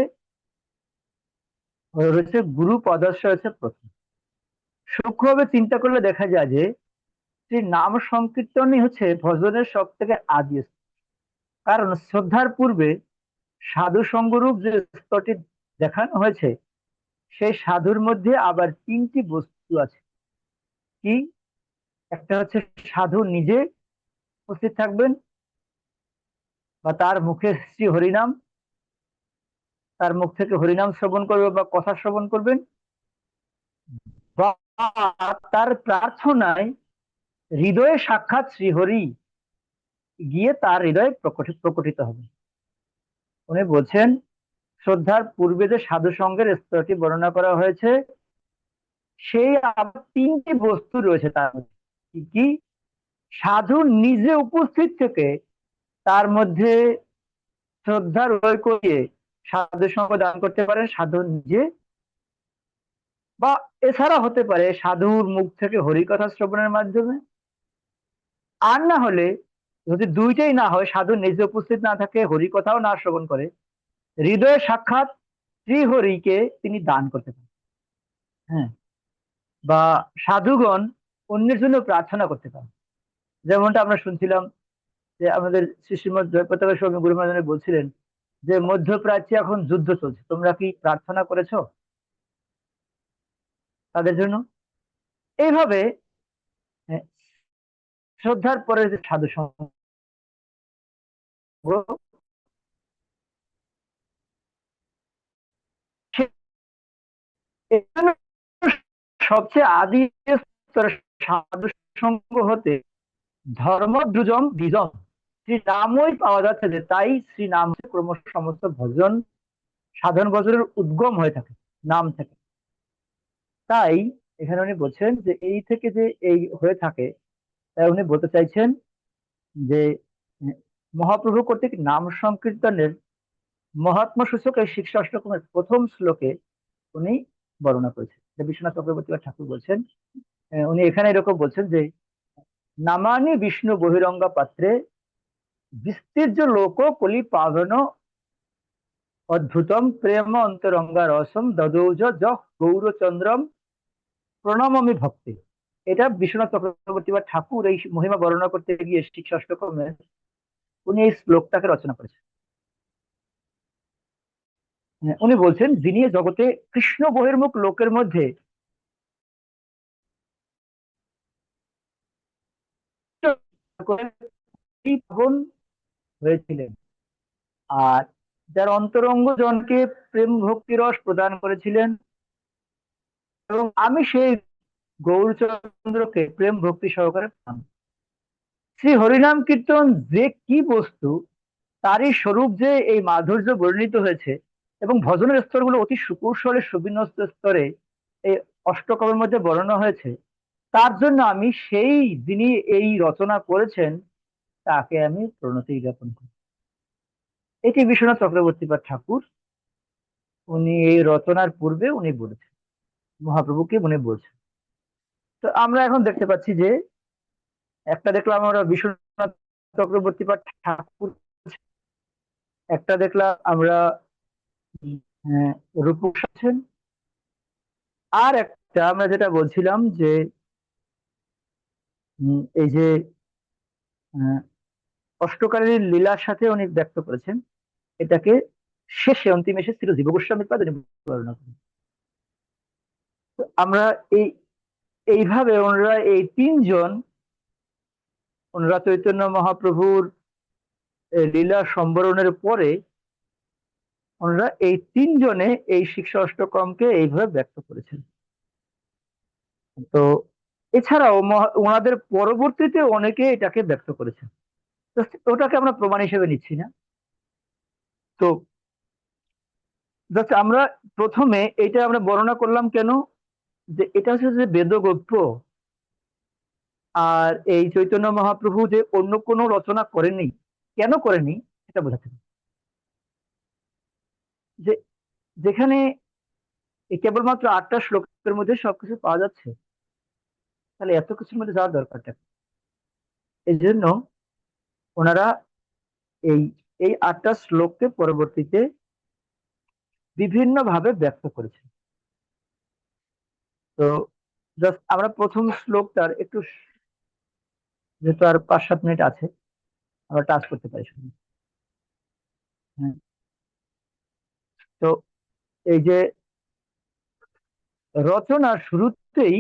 S1: রয়েছে গুরু পদাশ্রয় আছে প্রথম। সূক্ষ্মভাবে চিন্তা করলে দেখা যায় যে নাম সংকীর্তনই হচ্ছে ভজনের সব থেকে আদি স্তর। কারণ শ্রদ্ধার পূর্বে সাধু সঙ্গরূপ যে স্তরটি দেখানো হয়েছে, সেই সাধুর মধ্যে আবার 3টি বস্তু আছে। কি? একটা হচ্ছে সাধু নিজে উপস্থিত থাকবেন বা তার মুখে শ্রী হরিনাম, তার মুখ থেকে হরিনাম শ্রবণ করবে বা কথা শ্রবণ করবেন, বা তার প্রার্থনায় হৃদয়ে সাক্ষাৎ শ্রীহরি গিয়ে তার হৃদয়ে প্রকটিত হবে। উনি বলছেন শ্রদ্ধার পূর্বে যে সাধু সঙ্গের স্তরটি বর্ণনা করা হয়েছে, সেই আবার 3টি বস্তু রয়েছে তার মধ্যে। কি কি? সাধু নিজে উপস্থিত থেকে তার মধ্যে শ্রদ্ধার উদয় করিয়ে সাধু সঙ্গ দান করতে পারেন সাধু নিজে, বা এছাড়া হতে পারে সাধুর মুখ থেকে হরিকথা শ্রবণের মাধ্যমে। আর না হলে যদি দুইটাই না হয়, সাধু নিজে উপস্থিত না থাকে, হরিকথাও না শ্রবণ করে, হৃদয়ে সাক্ষাৎ শ্রীহরিকে তিনি দান করতে পারেন। হ্যাঁ, বা সাধুগণ অন্যের জন্য প্রার্থনা করতে পারেন। যেমনটা আমরা শুনছিলাম যে আমাদের শ্রী শ্রীমদ জয়প্রতাপ স্বামী গুরু মহারাজ বলছিলেন যে মধ্যপ্রাচ্যে এখন যুদ্ধ চলছে, তোমরা কি প্রার্থনা করেছো তাদের জন্য? এইভাবে হ্যাঁ, শ্রদ্ধার পরে যে সাধু সঙ্গ, সে- এজন্য সবচেয়ে আদি স্তরে সাধু সঙ্গ হতে ধর্মদ্রুজম দ্বিজম শ্রী নামই পাওয়া যাচ্ছে, যে তাই শ্রী নাম ক্রমশ সমস্ত ভজন সাধন ভজনের উদ্গম হয়ে থাকে নাম থেকে। তাই এখানে উনি বলছেন যে এই থেকে যে এই হয়ে থাকে, তাই উনি বলতে চাইছেন যে মহাপ্রভু কর্তৃক নাম সংকীর্তনের মহাত্মা সূচক এই শিক্ষা অষ্টকমের প্রথম শ্লোকে উনি বর্ণনা করেছেন। যে বিশ্বনাথ চক্রবর্তী ঠাকুর বলছেন, উনি এখানে এরকম বলছেন যে নামানি বিষ্ণু বহিরঙ্গা পাত্রে বিস্তীর্য লোক কলি পাবন অদ্ভুতম প্রেম অন্তরঙ্গা রসম দদৌজ গৌরচন্দ্রম প্রণামমি ভক্তি। এটা বিশ্বনাথ চক্রবর্তী বা ঠাকুর এই মহিমা বর্ণনা করতে গিয়ে শিক্ষা অষ্টকমে উনি এই শ্লোকটাকে রচনা করেছেন। উনি বলছেন যিনি জগতে কৃষ্ণ বহির্মুখ লোকের মধ্যে পাবন হয়েছিলেন, আর যার অন্তরঙ্গ জনকে প্রেম ভক্তি রস প্রদান করেছিলেন, এবং আমি সেই গৌরচন্দ্রকে প্রেম ভক্তি সহকারে পান। শ্রী হরিনাম কীর্তন যে কি বস্তু, তারই স্বরূপ যে এই মাধুর্য বর্ণিত হয়েছে, এবং ভজনের স্তরগুলো অতি সুকৌশলে সুবিন্যস্ত স্তরে এই অষ্টকমের মধ্যে বর্ণনা হয়েছে, তার জন্য আমি সেই যিনি এই রচনা করেছেন তাকে আমি প্রণতি জ্ঞাপন করি। এটি বিশ্বনাথ চক্রবর্তী বা ঠাকুর, উনি এই রচনার পূর্বে উনি বলেছেন, মহাপ্রভুকে উনি বলছেন। তো আমরা এখন দেখতে পাচ্ছি যে একটা দেখলাম আমরা বিশ্বনাথ চক্রবর্তী বা ঠাকুর, একটা দেখলাম আমরা রূপক আছেন, আর একটা আমরা যেটা বলছিলাম যে এই যে আহ, অষ্টকালীন লীলার সাথে উনি ব্যক্ত করেছেন, এটাকে শেষে অন্তিম এসে ছিল জীব গোস্বামীর পাদ উনি বর্ণনা করেন। তো আমরা এই এইভাবে ওনারা এই তিনজন, ওনারা চৈতন্য মহাপ্রভুর লীলা সম্বরণের পরে ওনারা এই তিনজনে এই শিক্ষা অষ্টকমকে এইভাবে ব্যক্ত করেছেন। তো এছাড়াও ওনাদের পরবর্তীতে অনেকে এটাকে ব্যক্ত করেছেন, তো ওটাকে আমরা প্রমাণ হিসেবে নিচ্ছি না। তো জাস্ট আমরা প্রথমে এটা আমরা বর্ণনা করলাম কেন, যে এটা হচ্ছে যে বেদগোপ্য, আর এই চৈতন্য মহাপ্রভু যে অন্য কোনো রচনা করেনি, কেন করেনি এটা বোঝাতে হবে। যে যেখানে এই কেবলমাত্র 8টা শ্লোকের মধ্যে সবকিছু পাওয়া যাচ্ছে, তাহলে এত কিছুর মধ্যে যাওয়ার দরকারটা কি? এই জন্য ওনারা এই এই 8টা শ্লোককে পরবর্তীতে বিভিন্ন ভাবে ব্যক্ত করেছেন। তো জাস্ট আমরা প্রথম শ্লোকটার একটু, যেহেতু আর 5-7 মিনিট আছে, আমরা টাচ করতে পারি শুধু। হ্যাঁ। তো এই যে রচনার শুরুতেই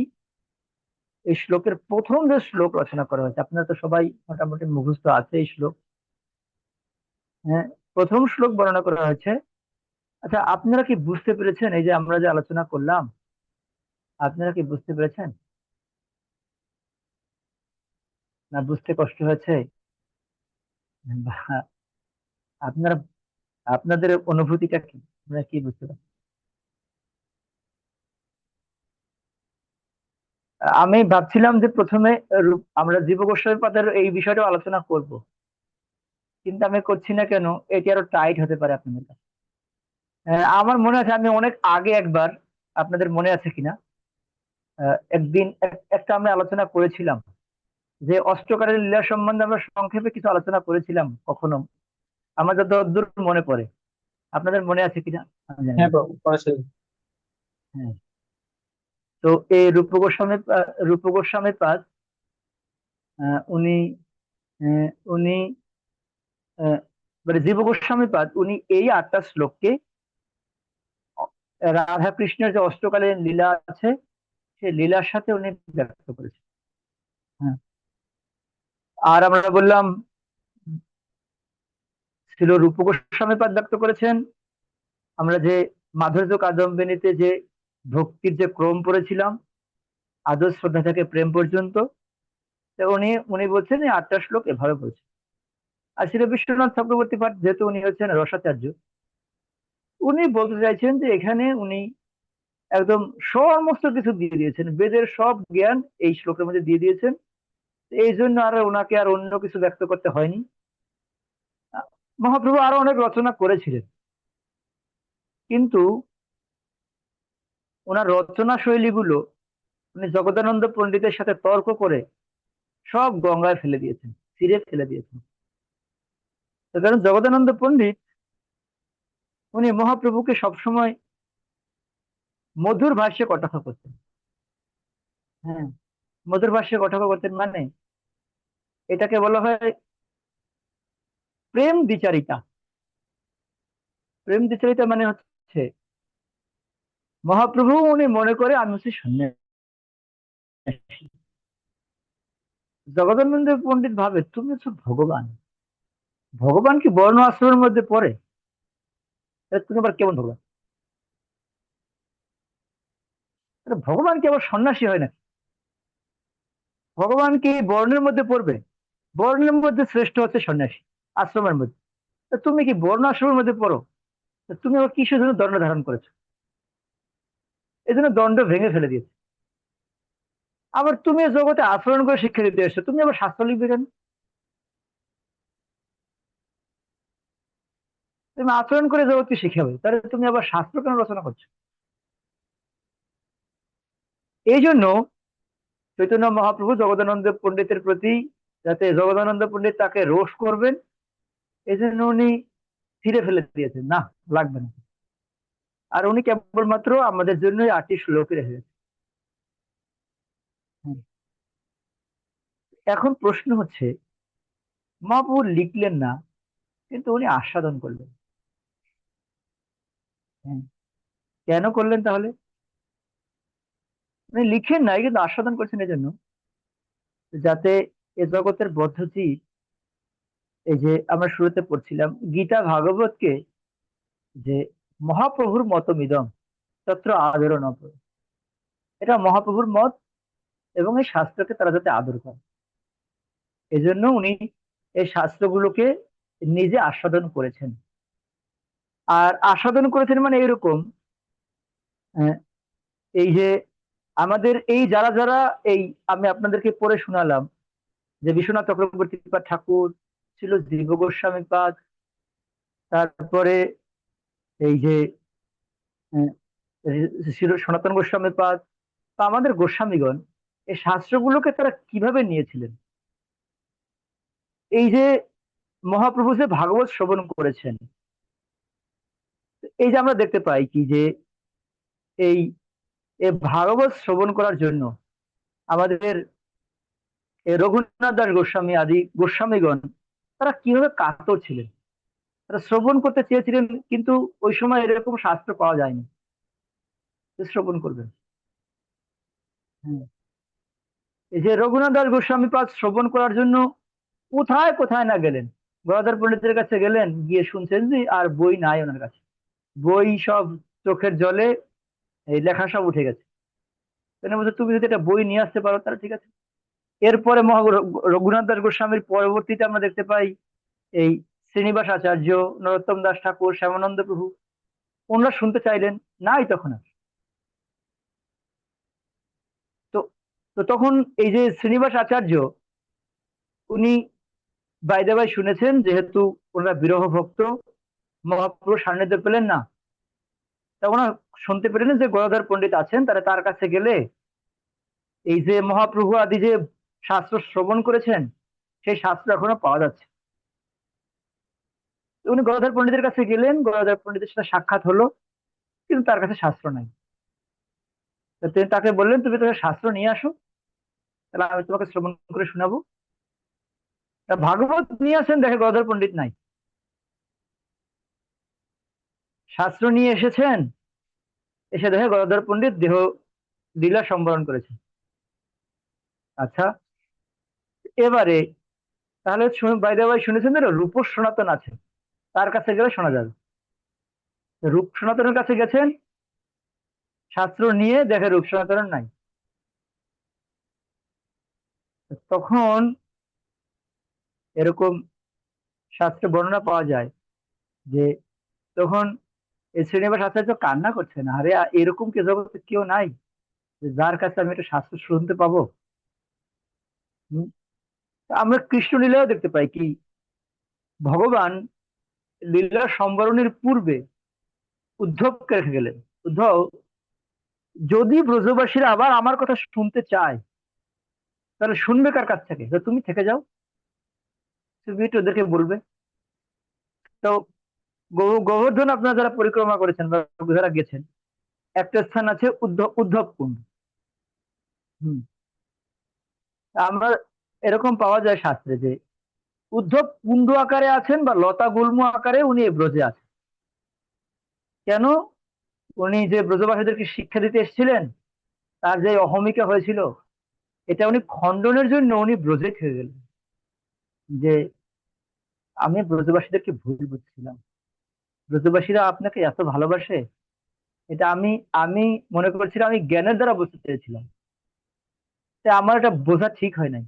S1: এই শ্লোকের প্রথম যে শ্লোক রচনা করা হয়েছে, আপনারা তো সবাই মোটামুটি মুখস্থ আছে এই শ্লোক। হ্যাঁ, প্রথম শ্লোক বর্ণনা করা হয়েছে। আচ্ছা, আপনারা কি বুঝতে পেরেছেন এই যে আমরা যে আলোচনা করলাম, আপনারা কি বুঝতে পেরেছেন, না বুঝতে কষ্ট হয়েছে? বা আপনারা, আপনাদের অনুভূতিটা কি, আপনারা কি বুঝতে পারছেন? আমি ভাবছিলাম যে প্রথমে আমরা জীব গোস্বামী পাদের এই বিষয়টা আলোচনা করব, কিন্তু আমি করছি না কেন, এটি আরো টাইট হতে পারে আপনাদের কাছে। আমার মনে আছে আমি অনেক আগে একবার, আপনাদের মনে আছে কিনা, একদিন একটা আমরা আলোচনা করেছিলাম যে অষ্টকারের লীলা সম্বন্ধে আমরা সংক্ষেপে কিছু আলোচনা করেছিলাম কখনো, আমার যতদূর মনে পড়ে। আপনাদের মনে আছে কিনা আমি জানি
S2: হ্যাঁ
S1: না।
S2: বাবু, করেছে।
S1: হ্যাঁ। তো এই রূপ গোস্বামী পাদ, উনি আহ, উনি মানে জীব গোস্বামী পাদ উনি এই 8টা শ্লোককে রাধা কৃষ্ণের যে অষ্টকালীন লীলা আছে সেই লীলার সাথে উনি ব্যক্ত করেছেন। হ্যাঁ। আর আমরা বললাম ছিল রূপ গোস্বামী পাদ ব্যক্ত করেছেন, আমরা যে মাধুর্য কাদম্বিনীতে যে ভক্তির যে ক্রম পড়েছিলাম, আদর শ্রদ্ধা থেকে প্রেম পর্যন্ত, তো উনি উনি বলছেন এই 8টা শ্লোক এভাবে বলছেন। আর ছিল বিশ্বনাথ চক্রবর্তী পাঠ, যেহেতু উনি হচ্ছেন রসাচার্য, উনি বলতে চাইছেন যে এখানে উনি একদম সমস্ত কিছু দিয়ে দিয়েছেন, বেদের সব জ্ঞান এই শ্লোকের মধ্যে দিয়ে দিয়েছেন। এই জন্য আর ওনাকে আর অন্য কিছু ব্যক্ত করতে হয়নি। মহাপ্রভু আরো অনেক রচনা করেছিলেন, কিন্তু ওনার রচনা শৈলীগুলো উনি জগদানন্দ পণ্ডিতের সাথে তর্ক করে সব গঙ্গায় ফেলে দিয়েছেন, ছিঁড়ে ফেলে দিয়েছেন। তো কারণ জগদানন্দ পণ্ডিত উনি মহাপ্রভুকে সবসময় মধুর ভাষ্যে কটাক্ষ করতেন। হ্যাঁ, মধুর ভাষ্যে কটাক্ষ করতেন মানে এটাকে বলা হয় প্রেম দ্বিচারিতা। প্রেম দ্বিচারিতা মানে হচ্ছে মহাপ্রভু উনি মনে করে আমি হচ্ছে সন্ন্যাসী, জগদানন্দ পণ্ডিত ভাবে তুমি হচ্ছে ভগবান। ভগবান কি বর্ণ আশ্রমের মধ্যে পড়ে? তাহলে তুমি আবার কেমন ভগবান? আরে ভগবান কি আবার সন্ন্যাসী হয় না? ভগবান কি বর্ণের মধ্যে পড়বে? বর্ণের মধ্যে শ্রেষ্ঠ হচ্ছে সন্ন্যাসী আশ্রমের মধ্যে। তা তুমি কি বর্ণ আশ্রমের মধ্যে পড়ো? তা তুমি আবার কিসের জন্য দণ্ড ধারণ করেছো? এই জন্য দণ্ড ভেঙে ফেলে দিয়েছে। আবার তুমি এ জগতে আচরণ করে শিক্ষা দিতে এসছো, তুমি আবার শাস্ত্র লিখবে কেন? তুমি আচরণ করে জগৎকে শিখাবে, তাহলে তুমি আবার শাস্ত্র কেন রচনা করছো? এই জন্য চৈতন্য মহাপ্রভু জগদানন্দ পণ্ডিতের প্রতি, যাতে জগদানন্দ পণ্ডিত তাকে রোষ করবেন, এই জন্য উনি ছিঁড়ে ফেলে দিয়েছেন, না লাগবে না। আর উনি কেবলমাত্র আমাদের জন্যই 8টি শ্লোকে রেখে গেছেন। হুম। এখন প্রশ্ন হচ্ছে, মহাপ্রভু লিখলেন না, কিন্তু উনি আস্বাদন করলেন। হ্যাঁ, কেন করলেন তাহলে? উনি লিখেন নাই, কিন্তু আস্বাদন করছেন এই জন্য, যাতে এ জগতের বদ্ধ জীব, এই যে আমরা শুরুতে পড়ছিলাম গীতা ভাগবতকে, যে মহাপ্রভুর মতমিদম তত্র আদর নব, এটা মহাপ্রভুর মত, এবং এই শাস্ত্রকে তারা যাতে আদর করে, এই জন্য উনি এই শাস্ত্রগুলোকে নিজে আস্বাদন করেছেন। আর আস্বাদন করেছেন মানে এরকম, আহ, এই যে আমাদের এই যারা যারা এই, আমি আপনাদেরকে পড়ে শোনালাম, যে বিশ্বনাথ চক্রবর্তী পাদ ঠাকুর ছিল, জীব গোস্বামী পাদ, তারপরে এই যে আহ, ছিল সনাতন গোস্বামী পাদ, বা আমাদের গোস্বামীগণ, এই শাস্ত্রগুলোকে তারা কিভাবে নিয়েছিলেন। এই যে মহাপ্রভু যে ভাগবত শ্রবণ করেছেন, এই যে আমরা দেখতে পাই কি যে এই এই ভাগবত শ্রবণ করার জন্য আমাদের এই রঘুনাথ দাস গোস্বামী আদি গোস্বামীগণ, তারা কিভাবে কাতর ছিলেন। তারা শ্রবণ করতে চেয়েছিলেন, কিন্তু ওই সময় এরকম শাস্ত্র পাওয়া যায়নি যে শ্রবণ করবেন। হ্যাঁ। এই যে রঘুনাথ দাস গোস্বামী পাদ শ্রবণ করার জন্য কোথায় কোথায় না গেলেন, গদাধর পণ্ডিতের কাছে গেলেন, গিয়ে শুনছেন যে আর বই নাই ওনার কাছে, বই সব চোখের জলে এই লেখা সব উঠে গেছে। তিনি বলছে, তুমি যদি একটা বই নিয়ে আসতে পারো তাহলে ঠিক আছে। এরপরে রঘুনাথ দাস গোস্বামীর পরবর্তীতে আমরা দেখতে পাই এই শ্রীনিবাস আচার্য, নরোত্তম দাস ঠাকুর, শ্যামানন্দ প্রভু, ওনারা শুনতে চাইলেন, নাই তখন আর। তো তো তখন এই যে শ্রীনিবাস আচার্য, উনি বাইদে বাই শুনেছেন, যেহেতু ওনারা বিরহ ভক্ত, মহাপ্রভুর সান্নিধ্য পেলেন না, তখন ওনারা শুনতে পেলেন যে গদাধর পণ্ডিত আছেন, তারা তার কাছে গেলে এই যে মহাপ্রভু আদি যে শাস্ত্র শ্রবণ করেছেন, সেই শাস্ত্র এখনো পাওয়া যাচ্ছে। উনি গদাধর পণ্ডিতের কাছে গেলেন, গদাধর পণ্ডিতের সাথে সাক্ষাৎ হলো, কিন্তু তার কাছে শাস্ত্র নাই। তো তিনি তাকে বললেন, তুমি তোমার শাস্ত্র নিয়ে আসো, তাহলে আমি তোমাকে শ্রবণ করে শোনাবো। তা ভাগবত নিয়ে আসেন, দেখে গদাধর পণ্ডিত নাই। শাস্ত্র নিয়ে এসেছেন, এসে দেখে গদাধর পণ্ডিত দেহ লীলা সম্বরণ করেছে। আচ্ছা, এবারে তাহলে বাইরে ভাই শুনেছেন না, রূপ সনাতন আছে, তার কাছে গেলে শোনা যাবে। রূপ সনাতনের কাছে গেছেন, শাস্ত্র নিয়ে দেখে রূপ সনাতনের নাই। তখন এরকম শাস্ত্রে বর্ণনা পাওয়া যায় যে তখন এই শ্রীনিবাস আচার্য কান্না করছেন, আরে এরকম কি জগতে কেউ নাই যে যার কাছে আমি একটা শাস্ত্র শুনতে পাবো। হুম? তা আমরা কৃষ্ণ লীলাও দেখতে পাই কি, ভগবান লীলা সম্বরণের পূর্বে উদ্ধবকে রেখে গেলেন। উদ্ধব, যদি ব্রজবাসীরা আবার আমার কথা শুনতে চায়, তাহলে শুনবে কার কাছ থেকে? তো তুমি থেকে যাও, তুমি একটু ওদেরকে বলবে। তো গোবর্ধন আপনারা যারা পরিক্রমা করেছেন বা যারা গেছেন, একটা স্থান আছে উদ্ধব উদ্ধব কুণ্ড। হম। আমরা এরকম পাওয়া যায় শাস্ত্রে যে উদ্ধব কুণ্ড আকারে আছেন বা লতা গুল্ম আকারে উনি এই ব্রজে আছেন। কেন? উনি যে ব্রজবাসীদেরকে শিক্ষা দিতে এসেছিলেন, তার যে অহমিকা হয়েছিল, এটা উনি খণ্ডনের জন্য উনি ব্রজে থেকে গেলেন, যে আমি ব্রজবাসীদেরকে ভুল বুঝছিলাম, ব্রজবাসীরা আপনাকে এত ভালোবাসে, এটা আমি আমি মনে করছিলাম, আমি জ্ঞানের দ্বারা বুঝতে চেয়েছিলাম, তাই আমার এটা বোঝা ঠিক হয় নাই।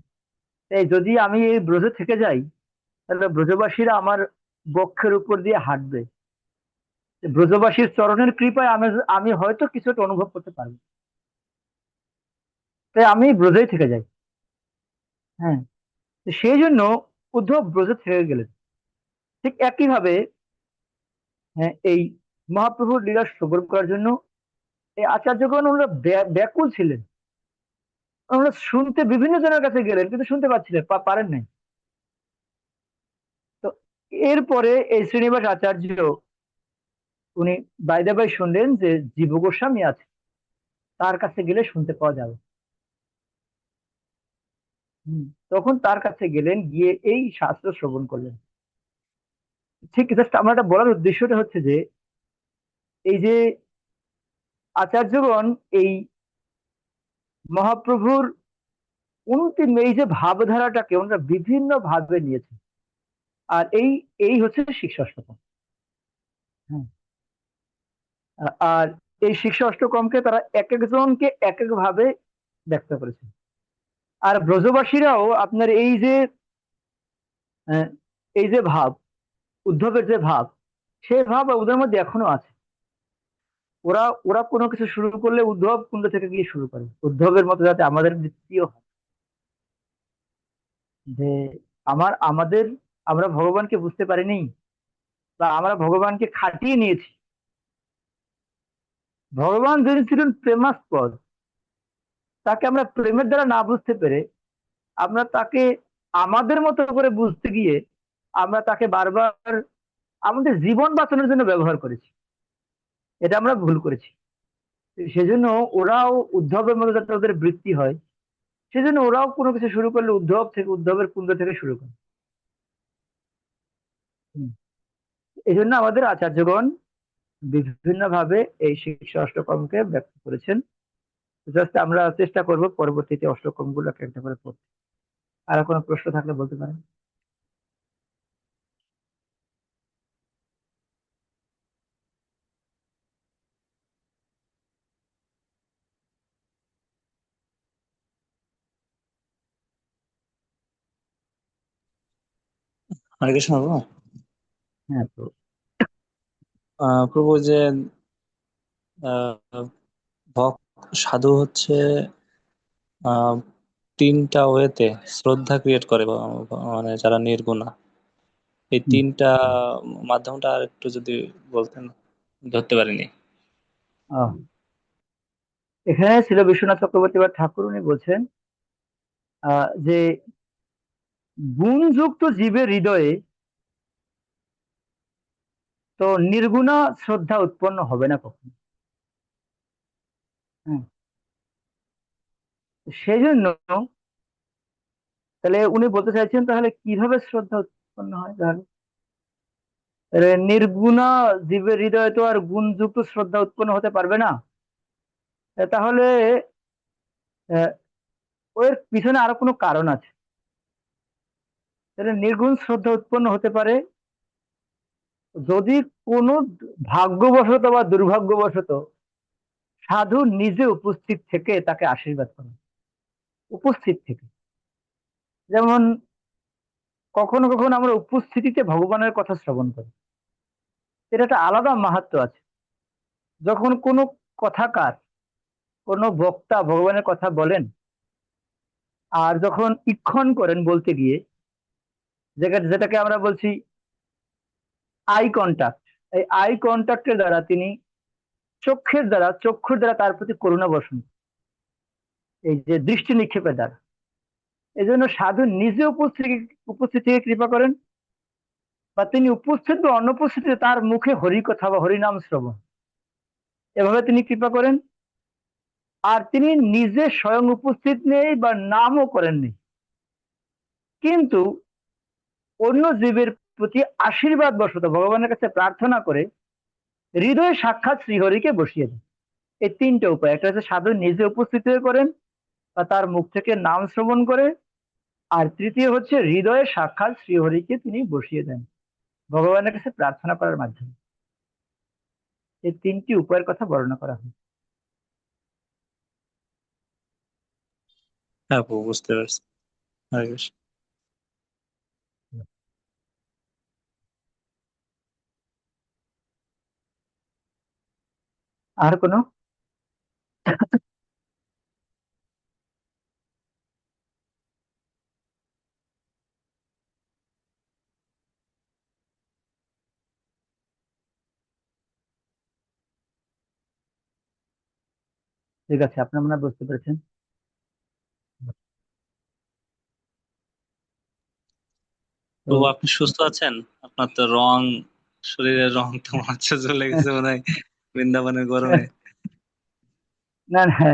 S1: তাই যদি আমি এই ব্রজে থেকে যাই, তাহলে ব্রজবাসীরা আমার বক্ষের উপর দিয়ে হাঁটবে, ব্রজবাসীর চরণের কৃপায় আমি আমি হয়তো কিছুটা অনুভব করতে পারবো, তাই আমি ব্রজেই থেকে যাই। হ্যাঁ, তো সেই জন্য উদ্ধব ব্রজে থেকে গেলেন। ঠিক একই ভাবে, হ্যাঁ, এই মহাপ্রভুর লীলা শ্রবণ করার জন্য এই আচার্যগণ ওনারা ব্যাকুল ছিলেন। ওনারা শুনতে বিভিন্ন জনের কাছে গেলেন, কিন্তু শুনতে পাচ্ছিলেন, পারেন নাই। তো এরপরে এই শ্রীনিবাস আচার্য উনি বাইদা বাই শুনলেন যে জীব গোস্বামী আছে, তার কাছে গেলে শুনতে পাওয়া যাবে। হুম, তখন তার কাছে গেলেন, গিয়ে এই শাস্ত্র শ্রবণ করলেন। ঠিক জাস্ট আমার একটা বলার উদ্দেশ্যটা হচ্ছে যে এই যে আচার্যগণ এই মহাপ্রভুর অন্তিম এই যে ভাবধারাটাকে ওনারা বিভিন্ন ভাবে নিয়েছে। আর এই এই হচ্ছে শিক্ষা অষ্টকম। হ্যাঁ, আর এই শিক্ষা অষ্টকমকে তারা এক একজনকে এক এক ভাবে ব্যক্ত করেছে। আর ব্রজবাসীরাও আপনার আহ, এই যে ভাব, উদ্ধবের যে ভাব, সেই ভাব ওদের মধ্যে এখনো আছে। ওরা ওরা কোনো কিছু শুরু করলে উদ্ধব কুণ্ড থেকে গিয়ে শুরু করে, উদ্ধবের মতো যাতে আমাদের মৃত্যুও হয়। যে আমাদের আমরা ভগবানকে বুঝতে পারিনি, বা আমরা ভগবানকে খাটিয়ে নিয়েছি। ভগবান যিনি ছিলেন প্রেমাস্পদ, তাকে আমরা প্রেমের দ্বারা না বুঝতে পেরে আমরা তাকে আমাদের মতো করে বুঝতে গিয়ে আমরা তাকে বারবার আমাদের জীবন বাঁচানোর জন্য ব্যবহার করেছি। এটা আমরা ভুল করেছি। সেজন্য ওরাও উদ্ধবের মতো যাতে ওদের বৃত্তি হয়, সেজন্য ওরাও কোনো কিছু শুরু করলে উদ্ধবের কুণ্ড থেকে শুরু করে। হুম। এই জন্য আমাদের আচার্যগণ বিভিন্ন ভাবে এই শিক্ষা অষ্টকমকে ব্যক্ত করেছেন। জাস্ট আমরা চেষ্টা করব পরবর্তীতে অষ্টকম গুলোকে একটা করে পড়তে। আর কোনো প্রশ্ন থাকলে বলতে পারেন।
S2: হরে কৃষ্ণ প্রভু।
S1: হ্যাঁ, তো
S2: প্রভু যে আহ, ভক্ত সাধু হচ্ছে আহ, তিনটা ওয়েতে শ্রদ্ধা ক্রিয়েট করে মানে যারা নির্গুণা, এই
S1: হুম,
S2: তিনটা মাধ্যমটা আর একটু যদি বলতেন, ধরতে পারিনি।
S1: আহ, এখানে ছিল বিশ্বনাথ চক্রবর্তী বা ঠাকুর, উনি বলছেন যে গুণযুক্ত জীবের হৃদয়ে তো নির্গুণা শ্রদ্ধা উৎপন্ন হবে না কখনো। হ্যাঁ, সেই জন্য তাহলে উনি বলতে চাইছেন তাহলে কিভাবে শ্রদ্ধা উৎপন্ন হয়। তাহলে তাহলে নির্গুণা জীবের হৃদয়ে তো আর গুণযুক্ত শ্রদ্ধা উৎপন্ন হতে পারবে না। তাহলে আহ, ওর পিছনে আরো কোনো কারণ আছে। তাহলে নির্গুণ শ্রদ্ধা উৎপন্ন হতে পারে যদি কোনো ভাগ্যবশত বা দুর্ভাগ্যবশত সাধু নিজে উপস্থিত থেকে তাকে আশীর্বাদ করে, উপস্থিত থেকে। যেমন কখনো কখনো আমরা উপস্থিতিতে ভগবানের কথা শ্রবণ করি, এটা একটা আলাদা মাহাত্ম্য আছে। যখন কোনো কথাকার, কোনো বক্তা ভগবানের কথা বলেন, আর যখন ইক্ষণ করেন বলতে গিয়ে, যেটাকে আমরা বলছি আই কন্টাক্ট, এই আই কন্টাক্টের দ্বারা তিনি চক্ষুর দ্বারা তার প্রতি করুণা বর্ষণ, এই যে দৃষ্টি নিক্ষেপের দ্বারা, এই জন্য সাধু নিজে উপস্থিত থেকে কৃপা করেন, বা তিনি উপস্থিত বা অনুপস্থিতিতে তার মুখে হরি কথা বা হরিনাম শ্রবণ, এভাবে তিনি কৃপা করেন। আর তিনি নিজে স্বয়ং উপস্থিত নেই বা নামও করেননি, কিন্তু অন্য জীবের প্রতি আশীর্বাদ বশত ভগবানের কাছে প্রার্থনা করে হৃদয়ে সাক্ষাৎ শ্রীহরিকে বসিয়ে দেন। এই তিনটা উপায়, একটা হচ্ছে সাধু নিজে উপস্থিত হয়ে করেন বা তার মুখ থেকে নাম শ্রবণ করে, আর তৃতীয় হচ্ছে হৃদয়ে সাক্ষাৎ শ্রীহরিকে তিনি বসিয়ে দেন ভগবানের কাছে প্রার্থনা করার মাধ্যমে। এই তিনটি উপায়ের কথা বর্ণনা করা হয়।
S2: হ্যাঁ প্রভু, বুঝতে পারছি। হরে কৃষ্ণ।
S1: আর কোনো? ঠিক আছে, আপনার মনে হয় বুঝতে পেরেছেন।
S2: তো
S1: তো
S2: আপনি সুস্থ আছেন? আপনার তো রং, শরীরের রং তো মনে হচ্ছে চলে গেছে মনে হয় বৃন্দাবনের গরমে।
S1: না না,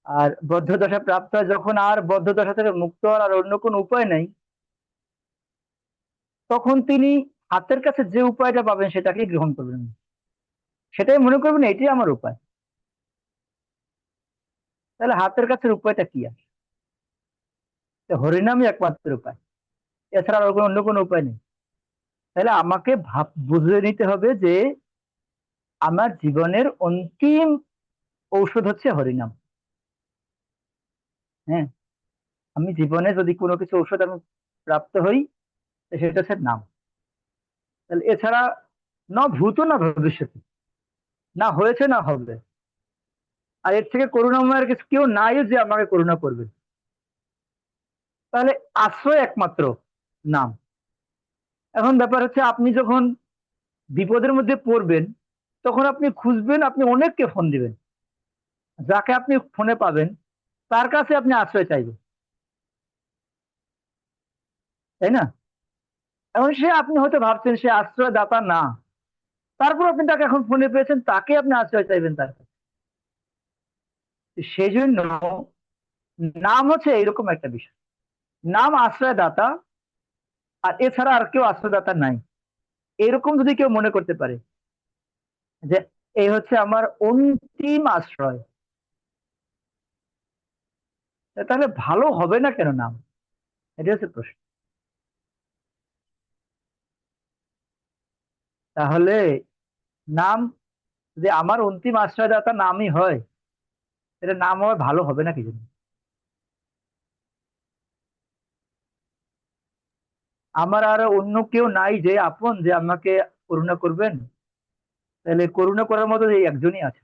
S1: আর বদ্ধদশা প্রাপ্ত হয় যখন, আর বদ্ধদশা থেকে মুক্ত হওয়ার আর অন্য কোনো উপায় নাই, তখন তিনি হাতের কাছে যে উপায়টা পাবেন সেটাকে গ্রহণ করবেন, সেটাই মনে করবেন এটাই আমার উপায়। তাহলে হাতের কাছের উপায়টা কি? আর তো হরিনামই একমাত্র উপায়, এছাড়া আর অন্য কোনো উপায় নেই। তাহলে আমাকে বুঝে নিতে হবে যে আমার জীবনের অন্তিম ঔষধ হচ্ছে হরিনাম। হ্যাঁ, আমি জীবনে যদি কোনো কিছু ঔষধ আমি প্রাপ্ত হই, তো সেটা হচ্ছে নাম। তাহলে এছাড়া না ভূত না ভবিষ্যৎ, না হয়েছে না হবে, আর এর থেকে করুণাময়ের কিছু কেউ নাই যে আমাকে করুণা করবে। তাহলে আশ্রয় একমাত্র নাম। এখন ব্যাপার হচ্ছে, আপনি যখন বিপদের মধ্যে পড়বেন, তখন আপনি খুঁজবেন, আপনি অনেককে ফোন দিবেন, যাকে আপনি ফোনে পাবেন তার কাছে আপনি আশ্রয় চাইবেন, তাই না? এখন সে, আপনি হয়তো ভাবছেন সে আশ্রয় দাতা না, তারপর আপনি তাকে এখন ফোনে পেয়েছেন, তাকে আপনি আশ্রয় চাইবেন তার কাছে। সেই জন্য নাম হচ্ছে এইরকম একটা বিষয়, নাম আশ্রয়দাতা, আর এছাড়া আর কেউ আশ্রয়দাতা নাই, এরকম যদি কেউ মনে করতে পারে যে এই হচ্ছে আমার অন্তিম আশ্রয়, তাহলে ভালো হবে না কেন নাম? এটা হচ্ছে প্রশ্ন। তাহলে নাম যদি আমার অন্তিম আশ্রয়দাতা নামই হয়, তাহলে নাম আমার ভালো হবে না কি জন্য? আমার আর অন্য কেউ নাই যে আপন, যে আমাকে করুণা করবেন? তাহলে করুণা করার মতো এই একজনই আছে।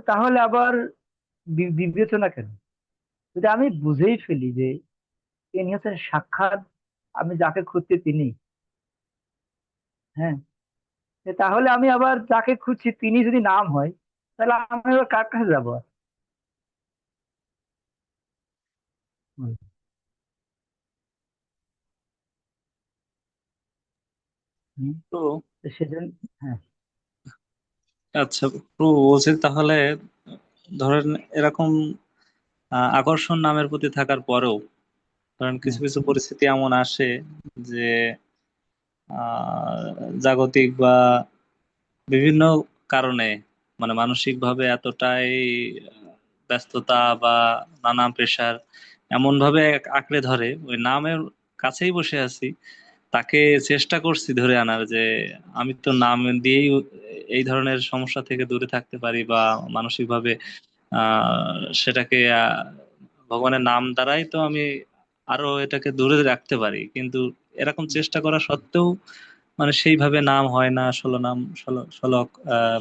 S1: তাহলে আবার বিবেচনা কেন? যদি আমি বুঝেই ফেলি যে ইনি হচ্ছেন সাক্ষাৎ আমি যাকে খুঁজছি তিনি, হ্যাঁ, তাহলে আমি আবার যাকে খুঁজছি তিনি যদি নাম হয়, তাহলে আমি আবার কার কাছে যাবো আর? হুম, হুম,
S2: তো
S1: তো সেজন্য, হ্যাঁ,
S2: আচ্ছা, প্রভু বলছে তাহলে, ধরেন এরকম আকর্ষণ নামের প্রতি থাকার পরেও, ধরেন কিছু
S1: হ্যাঁ,
S2: কিছু পরিস্থিতি এমন আসে যে জাগতিক বা বিভিন্ন কারণে, মানে মানসিক ভাবে এতটাই ব্যস্ততা বা নানা প্রেশার এমন ভাবে আঁকড়ে ধরে, ওই নামের কাছেই বসে আছি, তাকে চেষ্টা করছি ধরে আনার যে আমি তো নাম দিয়েই এই ধরনের সমস্যা থেকে দূরে থাকতে পারি, বা মানসিক ভাবে সেটাকে ভগবানের নাম দ্বারাই তো আমি আরো এটাকে দূরে রাখতে পারি, কিন্তু এরকম চেষ্টা করা সত্ত্বেও মানে সেইভাবে নাম হয় না, ষোলো নাম ষোলো ষোলক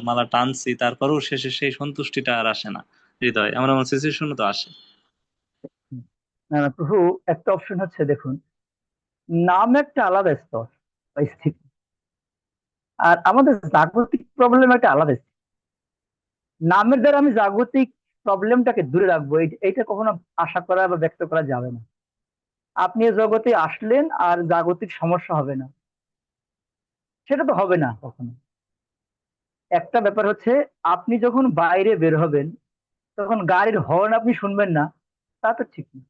S2: মালা টানছি, তারপরেও শেষে সেই সন্তুষ্টিটা আর আসে না হৃদয়, এমন এমন সিচুয়েশন তো আসে।
S1: হুম। না না প্রভু, একটা অপশন হচ্ছে দেখুন, নাম একটা আলাদা স্তর বা স্থিতি, আর আমাদের জাগতিক প্রবলেম একটা আলাদা স্থিতি। নামের দ্বারা আমি জাগতিক প্রবলেমটাকে দূরে রাখবো, এইটা কখনো আশা করা বা ব্যক্ত করা যাবে না। আপনি এ জগতে আসলেন আর জাগতিক সমস্যা হবে না, সেটা তো হবে না কখনো। একটা ব্যাপার হচ্ছে, আপনি যখন বাইরে বের হবেন, তখন গাড়ির হর্ন আপনি শুনবেন না, তা তো ঠিক না।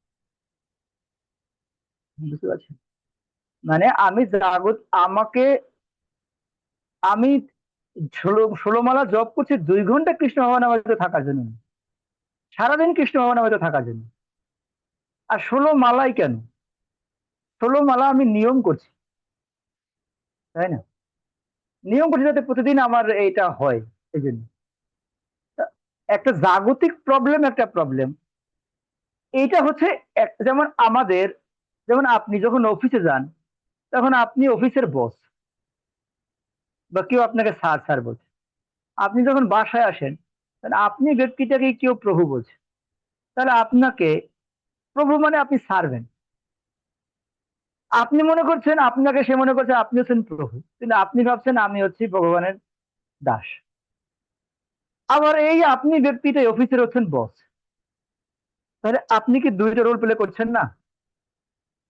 S1: বুঝতে পারছেন? মানে আমি আমাকে, আমি ষোলো ষোলো মালা জপ করছি 2 ঘন্টা কৃষ্ণ ভাবনামৃত থাকার জন্য, সারাদিন কৃষ্ণ ভাবনামৃত থাকার জন্য। আর 16 মালাই কেন? 16 মালা আমি নিয়ম করছি, তাই না? নিয়ম করছি যাতে প্রতিদিন আমার এইটা হয়, এই জন্য। তা একটা জাগতিক প্রবলেম, একটা প্রবলেম এইটা হচ্ছে, যেমন আমাদের, যেমন আপনি যখন অফিসে যান, তখন আপনি অফিসের বস, বা কেউ আপনাকে স্যার স্যার বলছে, আপনি যখন বাসায় আসেন, তাহলে আপনি ব্যক্তিটাকে কেউ প্রভু বলছে, তাহলে আপনাকে প্রভু মানে আপনি সার্ভেন্ট। আপনি মনে করছেন, আপনাকে সে মনে করছে আপনি হচ্ছেন প্রভু, কিন্তু আপনি ভাবছেন আমি হচ্ছি ভগবানের দাস। আবার এই আপনি ব্যক্তিটা অফিসের হচ্ছেন বস, তাহলে আপনি কি দুইটা রোল প্লে করছেন না?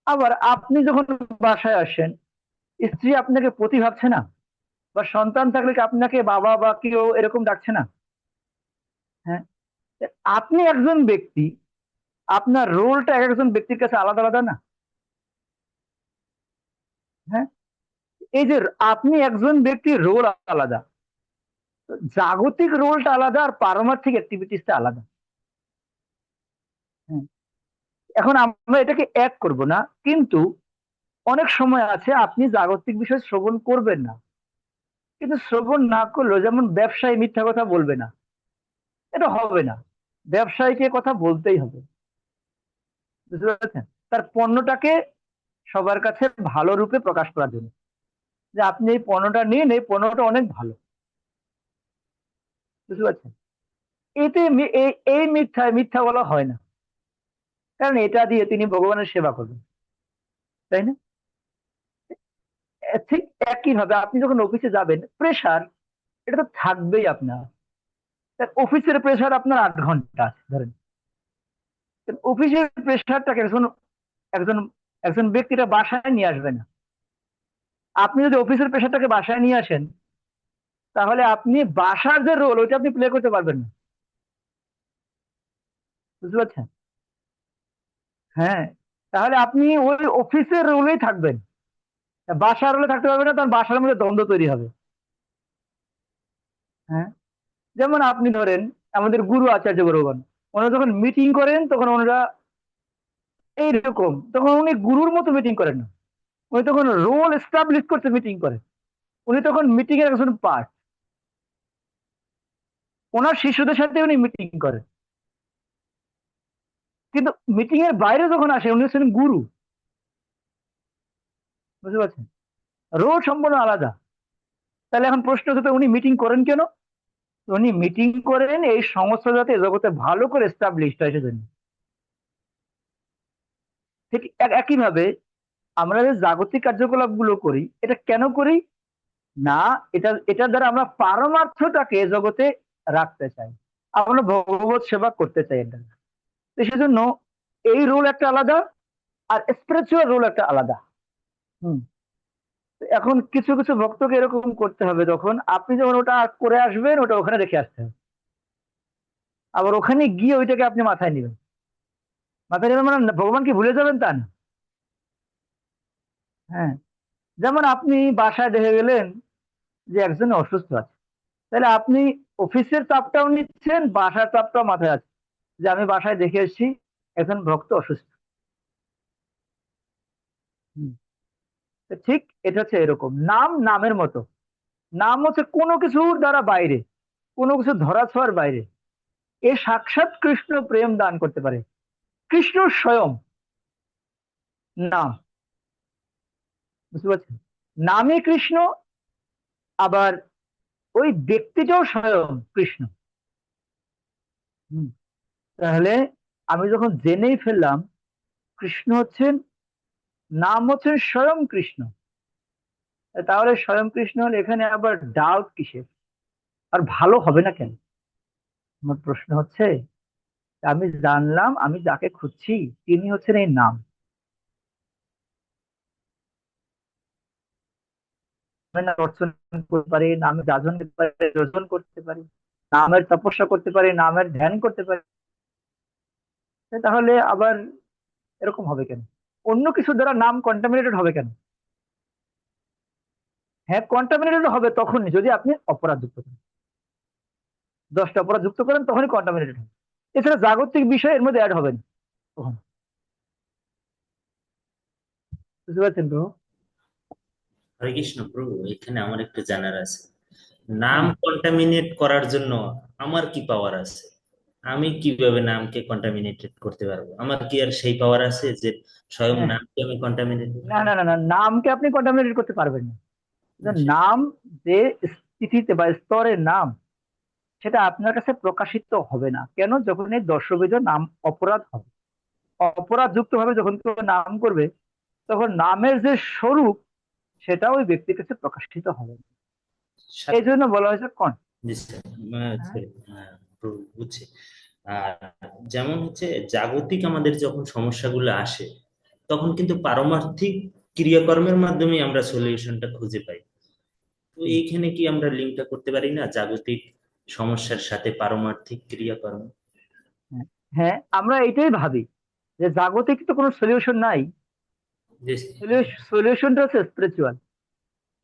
S1: আবার আপনি যখন বাসায় আসেন, স্ত্রী আপনাকে পতি ভাবছে না? বা সন্তান থাকলে কি আপনাকে বাবা বা কেউ এরকম ডাকছে না? হ্যাঁ, আপনি একজন ব্যক্তি, আপনার রোলটা এক একজন ব্যক্তির কাছে আলাদা আলাদা না? হ্যাঁ, এই যে আপনি একজন ব্যক্তির রোল আলাদা, তো জাগতিক রোলটা আলাদা আর পারমার্থিক অ্যাক্টিভিটিসটা আলাদা। হ্যাঁ, এখন আমরা এটাকে এক করব না, কিন্তু অনেক সময় আছে আপনি জাগতিক বিষয় শ্রবণ করবেন না, কিন্তু শ্রবণ না করলেও, যেমন ব্যবসায়ী মিথ্যা কথা বলবে না, এটা হবে না। ব্যবসায়ীকে কথা বলতেই হবে, বুঝতে পারছেন? তার পণ্যটাকে সবার কাছে ভালো রূপে প্রকাশ করার জন্য, যে আপনি এই পণ্যটা নিন, এই পণ্যটা অনেক ভালো, বুঝতে পারছেন? এতে এই মিথ্যায় মিথ্যা বলা হয় না, কারণ এটা দিয়ে তিনি ভগবানের সেবা করবেন, তাই না? ঠিক একই ভাবে আপনি যখন অফিসে যাবেন, প্রেসার এটা তো থাকবেই আপনার। অফিসের প্রেসার আপনার 8 ঘন্টা আছে ধরেন, অফিসের প্রেসারটাকে একজন একজন একজন ব্যক্তিটা বাসায় নিয়ে আসবে না। আপনি যদি অফিসের প্রেসারটাকে বাসায় নিয়ে আসেন, তাহলে আপনি বাসার যে রোল ওইটা আপনি প্লে করতে পারবেন না, বুঝতে পারছেন? হ্যাঁ, তাহলে আপনি ওই অফিসের রোলেই থাকবেন, বাসার রোলে থাকতে পারবেন না, তখন বাসার মধ্যে দ্বন্দ্ব তৈরি হবে। হ্যাঁ, যেমন আপনি ধরেন আমাদের গুরু আচার্য বড়গণ, ওনারা যখন মিটিং করেন তখন ওনারা এইরকম, তখন উনি গুরুর মতো মিটিং করেন না, উনি তখন রোল এস্টাবলিশ করতে মিটিং করেন। উনি তখন মিটিং এর একজন পার্ট, ওনার শিষ্যদের সাথে উনি মিটিং করেন। কিন্তু মিটিং এর বাইরে যখন আসে, উনি হচ্ছেন গুরু, বুঝতে পারছেন? রোল সম্পূর্ণ আলাদা। তাহলে এখন প্রশ্ন হচ্ছে, উনি মিটিং করেন কেন? উনি মিটিং করেন এই সংস্থা যাতে এ জগতে ভালো করে এস্টাবলিশ হয় সেজন্য। ঠিক একইভাবে আমরা যে জাগতিক কার্যকলাপ গুলো করি, এটা কেন করি? না, এটার দ্বারা আমরা পারমার্থটাকে এ জগতে রাখতে চাই, আমরা ভগবত সেবা করতে চাই এটা। তো সেজন্য এই রোল একটা আলাদা, আর স্পিরিচুয়াল রোল একটা আলাদা। হুম, এখন কিছু কিছু ভক্তকে এরকম করতে হবে, তখন আপনি যখন ওটা করে আসবেন, ওটা ওখানে রেখে আসতে হবে, আবার ওখানে গিয়ে ওইটাকে আপনি মাথায় নেবেন। মাথায় নেবেন মানে ভগবান কি ভুলে যাবেন তা না। হ্যাঁ, যেমন আপনি বাসায় দেখে গেলেন যে একজন অসুস্থ আছে, তাহলে আপনি অফিসের চাপটাও নিচ্ছেন, বাসার চাপটাও মাথায় আছে, যে আমি বাসায় দেখে এসেছি একজন ভক্ত অসুস্থ। হুম, তো ঠিক এটা হচ্ছে এরকম, নাম নামের মতো। নাম হচ্ছে কোনো কিছুর দ্বারা বাইরে, কোনো কিছু ধরা ছোঁয়ার বাইরে। এ সাক্ষাৎ কৃষ্ণ প্রেম দান করতে পারে, কৃষ্ণ স্বয়ং নাম, বুঝতে পারছেন? নামই কৃষ্ণ, আবার ওই ব্যক্তিটাও স্বয়ং কৃষ্ণ। হুম, তাহলে আমি যখন জেনেই ফেললাম কৃষ্ণ হচ্ছেন, নাম হচ্ছেন স্বয়ং কৃষ্ণ, তাহলে স্বয়ং কৃষ্ণ হলে এখানে আবার ডাউট কিসের? আর ভালো হবে না কেন? আমার প্রশ্ন হচ্ছে, আমি জানলাম আমি যাকে খুঁজছি তিনি হচ্ছেন এই নাম। নামের নাম অর্চন করতে পারি, নামে যাজন করতে পারি, যোজন করতে পারি, নামের তপস্যা করতে পারি, নামের ধ্যান করতে পারি, তাহলে আবার এরকম হবে কেন? অন্য কিছু দ্বারা নাম কন্টামিনেটেড হবে কেন? হ্যাঁ, কন্টামিনেটেড হবে তখনই যদি আপনি অপরাধ যুক্ত করেন, 10টা অপরাধ যুক্ত করেন, তখনই কন্টামিনেটেড হবে। এছাড়া জাগতিক বিষয় এর মধ্যে অ্যাড হবে না তখন, বুঝতে পারছেন তো?
S3: হরে কৃষ্ণ প্রভু, এখানে আমার একটু জানার আছে। নাম
S1: হ্যাঁ,
S3: কন্টামিনেট করার জন্য আমার কি পাওয়ার আছে? আমি কিভাবে নামকে কন্টামিনেটেড করতে পারবো? আমার কি আর সেই পাওয়ার আছে যে স্বয়ং
S1: হ্যাঁ,
S3: নামকে আমি কন্টামিনেট?
S1: না না না না, নামকে আপনি কন্টামিনেট করতে পারবেন না। যে
S3: জি।
S1: নাম, যে স্থিতিতে বা স্তরের নাম, সেটা আপনার কাছে প্রকাশিত হবে না। কেন? যখন এই দর্শবিধ নাম অপরাধ হবে, অপরাধ যুক্ত ভাবে যখন কেউ নাম করবে, তখন নামের যে স্বরূপ, সেটা ওই ব্যক্তির কাছে প্রকাশিত হবে না। এই
S3: সাথে
S1: জন্য বলা হয়েছে কন।
S3: জি স্যার,
S1: হ্যাঁ,
S3: sorry, বুঝছি। আর যেমন হচ্ছে জাগতিক আমাদের যখন সমস্যাগুলো আসে, তখন কিন্তু পারমার্থিক ক্রিয়াকর্মের মাধ্যমে আমরা সলিউশনটা খুঁজে পাই। তো এইখানে কি আমরা লিঙ্কটা করতে পারি না জাগতিক সমস্যার সাথে পারমার্থিক ক্রিয়াকর্ম?
S1: হ্যাঁ, হ্যাঁ, আমরা এটাই ভাবি যে জাগতিক তো কোনো সলিউশন নাই,
S3: যে
S1: সলিউশনটা হচ্ছে স্পিরিচুয়াল।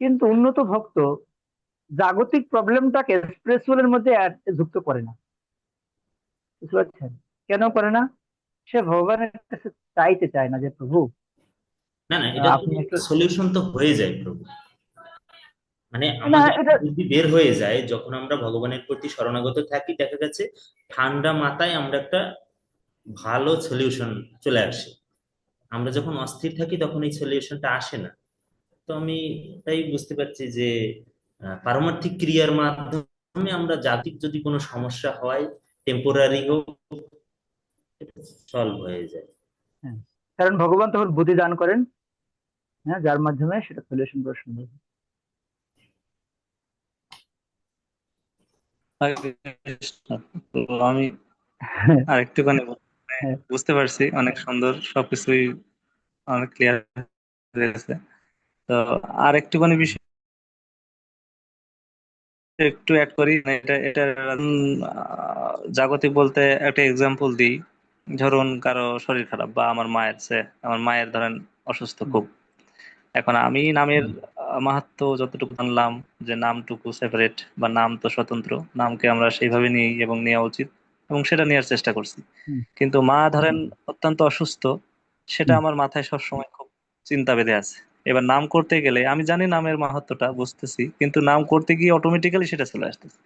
S1: কিন্তু উন্নত ভক্ত জাগতিক প্রবলেমটাকে স্পিরিচুয়ালের মধ্যে যুক্ত করে না। বুঝতে পারছেন? কেন করে না? সে ভগবানের কাছে চাইতে চায় না যে প্রভু,
S3: না না, এটা তো
S1: আপনি একটু।
S3: সলিউশন তো হয়ে যায় প্রভু। মানে
S1: না,
S3: আমাদের
S1: এটা
S3: বুদ্ধি বের হয়ে যায় যখন আমরা ভগবানের প্রতি শরণাগত থাকি, দেখা গেছে ঠান্ডা মাথায় আমরা একটা ভালো সলিউশন চলে আসে। আমরা যখন অস্থির থাকি তখন এই সলিউশনটা আসে না। তো আমি তাই বুঝতে পারছি যে পারমার্থিক ক্রিয়ার মাধ্যমে আমরা জাতিক যদি কোনো সমস্যা হয়, টেম্পোরারি হোক, সলভ হয়ে যায়।
S1: হ্যাঁ, কারণ ভগবান তখন বুদ্ধি দান করেন, হ্যাঁ, যার মাধ্যমে সেটা সলিউশন করা সম্ভব।
S2: তো আমি
S1: হ্যাঁ,
S2: আর একটুখানি
S1: হ্যাঁ,
S2: বুঝতে পারছি, অনেক সুন্দর সবকিছুই, অনেক ক্লিয়ার হয়েছে। তো আর একটুখানি বিষয় একটু অ্যাড করি, মানে এটা জাগতিক বলতে একটা এক্সাম্পল দিই। ধরুন কারো শরীর খারাপ, বা আমার মায়ের ধরেন অসুস্থ
S1: হুম,
S2: খুব। এখন আমি নামের
S1: হুম,
S2: মাহাত্ম্য যতটুকু জানলাম, যে নামটুকু সেপারেট, বা নাম তো স্বতন্ত্র, নামকে আমরা সেইভাবে নিই এবং নেওয়া উচিত, এবং সেটা নেওয়ার চেষ্টা করছি।
S1: হুম,
S2: কিন্তু মা ধরেন অত্যন্ত অসুস্থ, সেটা
S1: হুম,
S2: আমার মাথায় সবসময় খুব চিন্তা বেঁধে আছে। এবার নাম করতে গেলে আমি জানি নামের মাহাত্ম্যটা বুঝতেছি, কিন্তু নাম করতে গিয়ে অটোমেটিক্যালি সেটা চলে আসতেছে,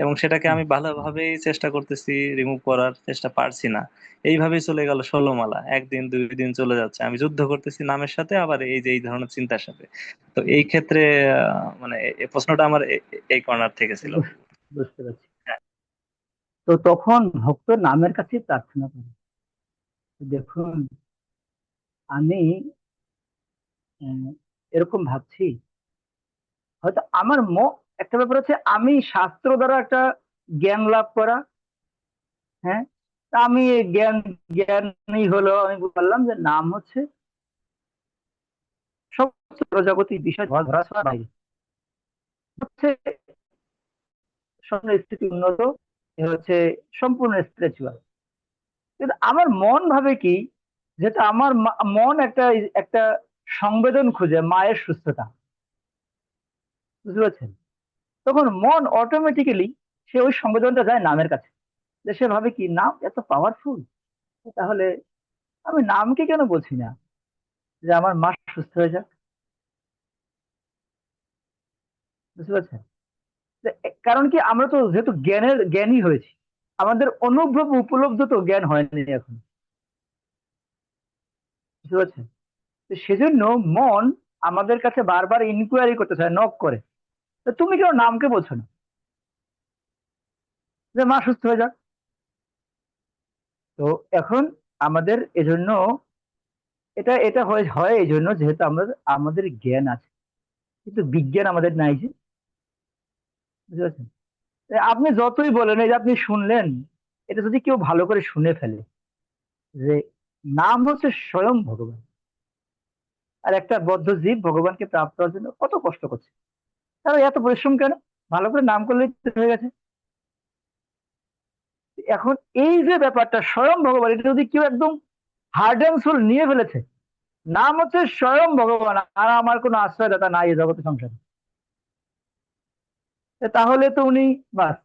S2: এবং সেটাকে
S1: হুম,
S2: আমি ভালোভাবেই চেষ্টা করতেছি, রিমুভ করার চেষ্টা পারছি না। এইভাবেই চলে গেল 16 মালা, একদিন 2 দিন চলে যাচ্ছে, আমি যুদ্ধ করতেছি নামের সাথে, আবার এই যে এই ধরনের চিন্তার সাথে। তো এই ক্ষেত্রে মানে এই প্রশ্নটা আমার এই কর্নার থেকে ছিল।
S1: বুঝতে পারছি। তো তখন ভক্ত নামের কাছে প্রার্থনা করে, দেখুন আমি আহ, এরকম ভাবছি, হয়তো আমার একটা ব্যাপার আছে, আমি শাস্ত্র দ্বারা একটা জ্ঞান লাভ করা, হ্যাঁ, তা আমি এই জ্ঞানই হলো, আমি বললাম যে নাম হচ্ছে সমস্ত প্রজাপতির বিষয় ধরাছোঁয়ার বাইরে, হচ্ছে স্থিতি উন্নত, এ হচ্ছে সম্পূর্ণ স্পিরিচুয়াল। কিন্তু আমার মন ভাবে কি, যেটা আমার মন একটা একটা সংবেদন খুঁজে মায়ের সুস্থতা। বুঝতে পারছেন? তখন মন অটোমেটিক্যালি সে ওই সংবেদনটা যায় নামের কাছে, যে সে ভাবে কি নাম এত পাওয়ারফুল, তাহলে আমি নামকে কেন বলছি না যে আমার মা সুস্থ হয়ে যাক। বুঝতে পারছেন? কারণ কি, আমরা তো যেহেতু জ্ঞানী হয়েছি, আমাদের অনুভব উপলব্ধ তো জ্ঞান হয়নি এখন। বুঝতে পারছেন? তো সেজন্য মন আমাদের কাছে বারবার ইনকোয়ারি করতে চায়, নক করে, তো তুমি কেন নামকে বলছো না, যে মা সুস্থ হয়ে যাক। তো এখন আমাদের এজন্য এটা এটা হয় হয় এই জন্য, যেহেতু আমাদের জ্ঞান আছে, কিন্তু বিজ্ঞান আমাদের নাই যে। বুঝতে পারছেন? আপনি যতই বলেন, এই যে আপনি শুনলেন, এটা যদি কেউ ভালো করে শুনে ফেলে যে নাম হচ্ছে স্বয়ং ভগবান, আর একটা বদ্ধ জীব ভগবানকে প্রাপ্ত হওয়ার জন্য কত কষ্ট করছে, তারা এত পরিশ্রম কেন? ভালো করে নাম করলেই তো হয়ে গেছে। এখন এই যে ব্যাপারটা স্বয়ং ভগবান, এটা যদি কেউ একদম হার্ড অ্যান্ড সোল নিয়ে ফেলেছে, নাম হচ্ছে স্বয়ং ভগবান, আর আমার কোনো আশ্রয়দাতা নাই এই জগতের সংসারে, তাহলে তো উনি, বাস,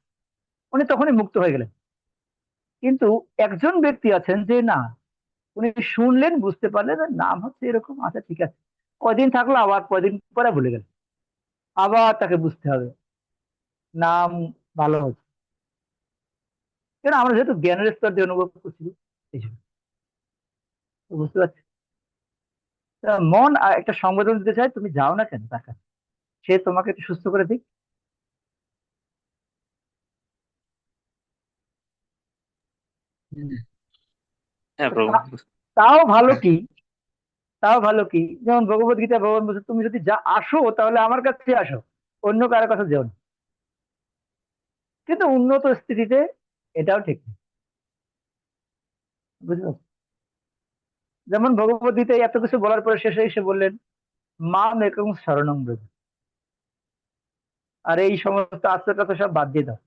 S1: উনি তখনই মুক্ত হয়ে গেলেন। কিন্তু একজন ব্যক্তি আছেন যে না, উনি শুনলেন, বুঝতে পারলেন নাম হচ্ছে এরকম, আচ্ছা ঠিক আছে, কয়দিন থাকলো, আবার কয়দিন পরে ভুলে গেল, আবার তাকে বুঝতে হবে নাম ভালো হচ্ছে। কেন? আমরা যেহেতু জ্ঞানের স্তর দিয়ে অনুভব করছি, এই জন্য। তো বুঝতে পারছি, তা মন একটা সংবেদন দিতে চায়, তুমি যাও না কেন তার কাছে? সে তোমাকে একটু সুস্থ করে দিক। হুম।
S2: হ্যাঁ
S1: তো
S2: প্রভু।
S1: তাও ভালো কি, তাও ভালো কি, যেমন ভগবত গীতা ভগবান বলছে তুমি যদি যা আসো তাহলে আমার কাছে আসো, অন্য কারো কাছে যেও না। কিন্তু উন্নত স্থিতিতে এটাও ঠিক নেই, বুঝলো? যেমন ভগবত গীতায় এত কিছু বলার পরে শেষে এসে বললেন মাম একং শরণং ব্রজ, আর এই সমস্ত আশ্রয় কথা সব বাদ দিয়ে দাও।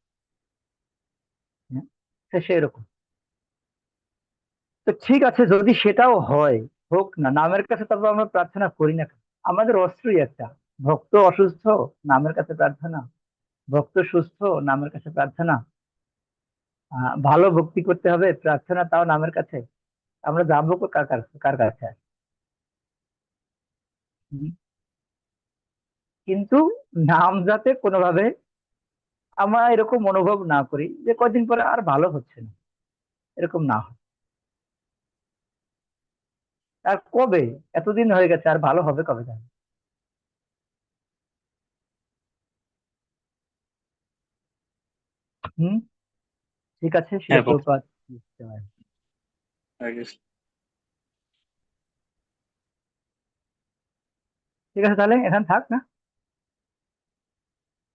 S1: হ্যাঁ, সে এরকম। তো ঠিক আছে, যদি সেটাও হয়, হোক না, নামের কাছে তারপর আমরা প্রার্থনা করি না কেন? আমাদের অস্ত্রই একটা, ভক্ত অসুস্থ নামের কাছে প্রার্থনা, ভক্ত সুস্থ নামের কাছে প্রার্থনা, ভালো ভক্তি করতে হবে প্রার্থনা, তাও নামের কাছে। আমরা যাবো কার কাছে? হুম। কিন্তু নাম যাতে কোনোভাবে আমরা এরকম অনুভব না করি যে কয়দিন পরে আর ভালো হচ্ছে না, এরকম না হয়। আর কবে, এতদিন হয়ে গেছে, আর ভালো হবে কবে জানি। হুম। ঠিক আছে, শিল
S2: হ্যাঁ প্রভু।
S1: প্রভুপাদ। ঠিক আছে, তাহলে এখানে থাক না।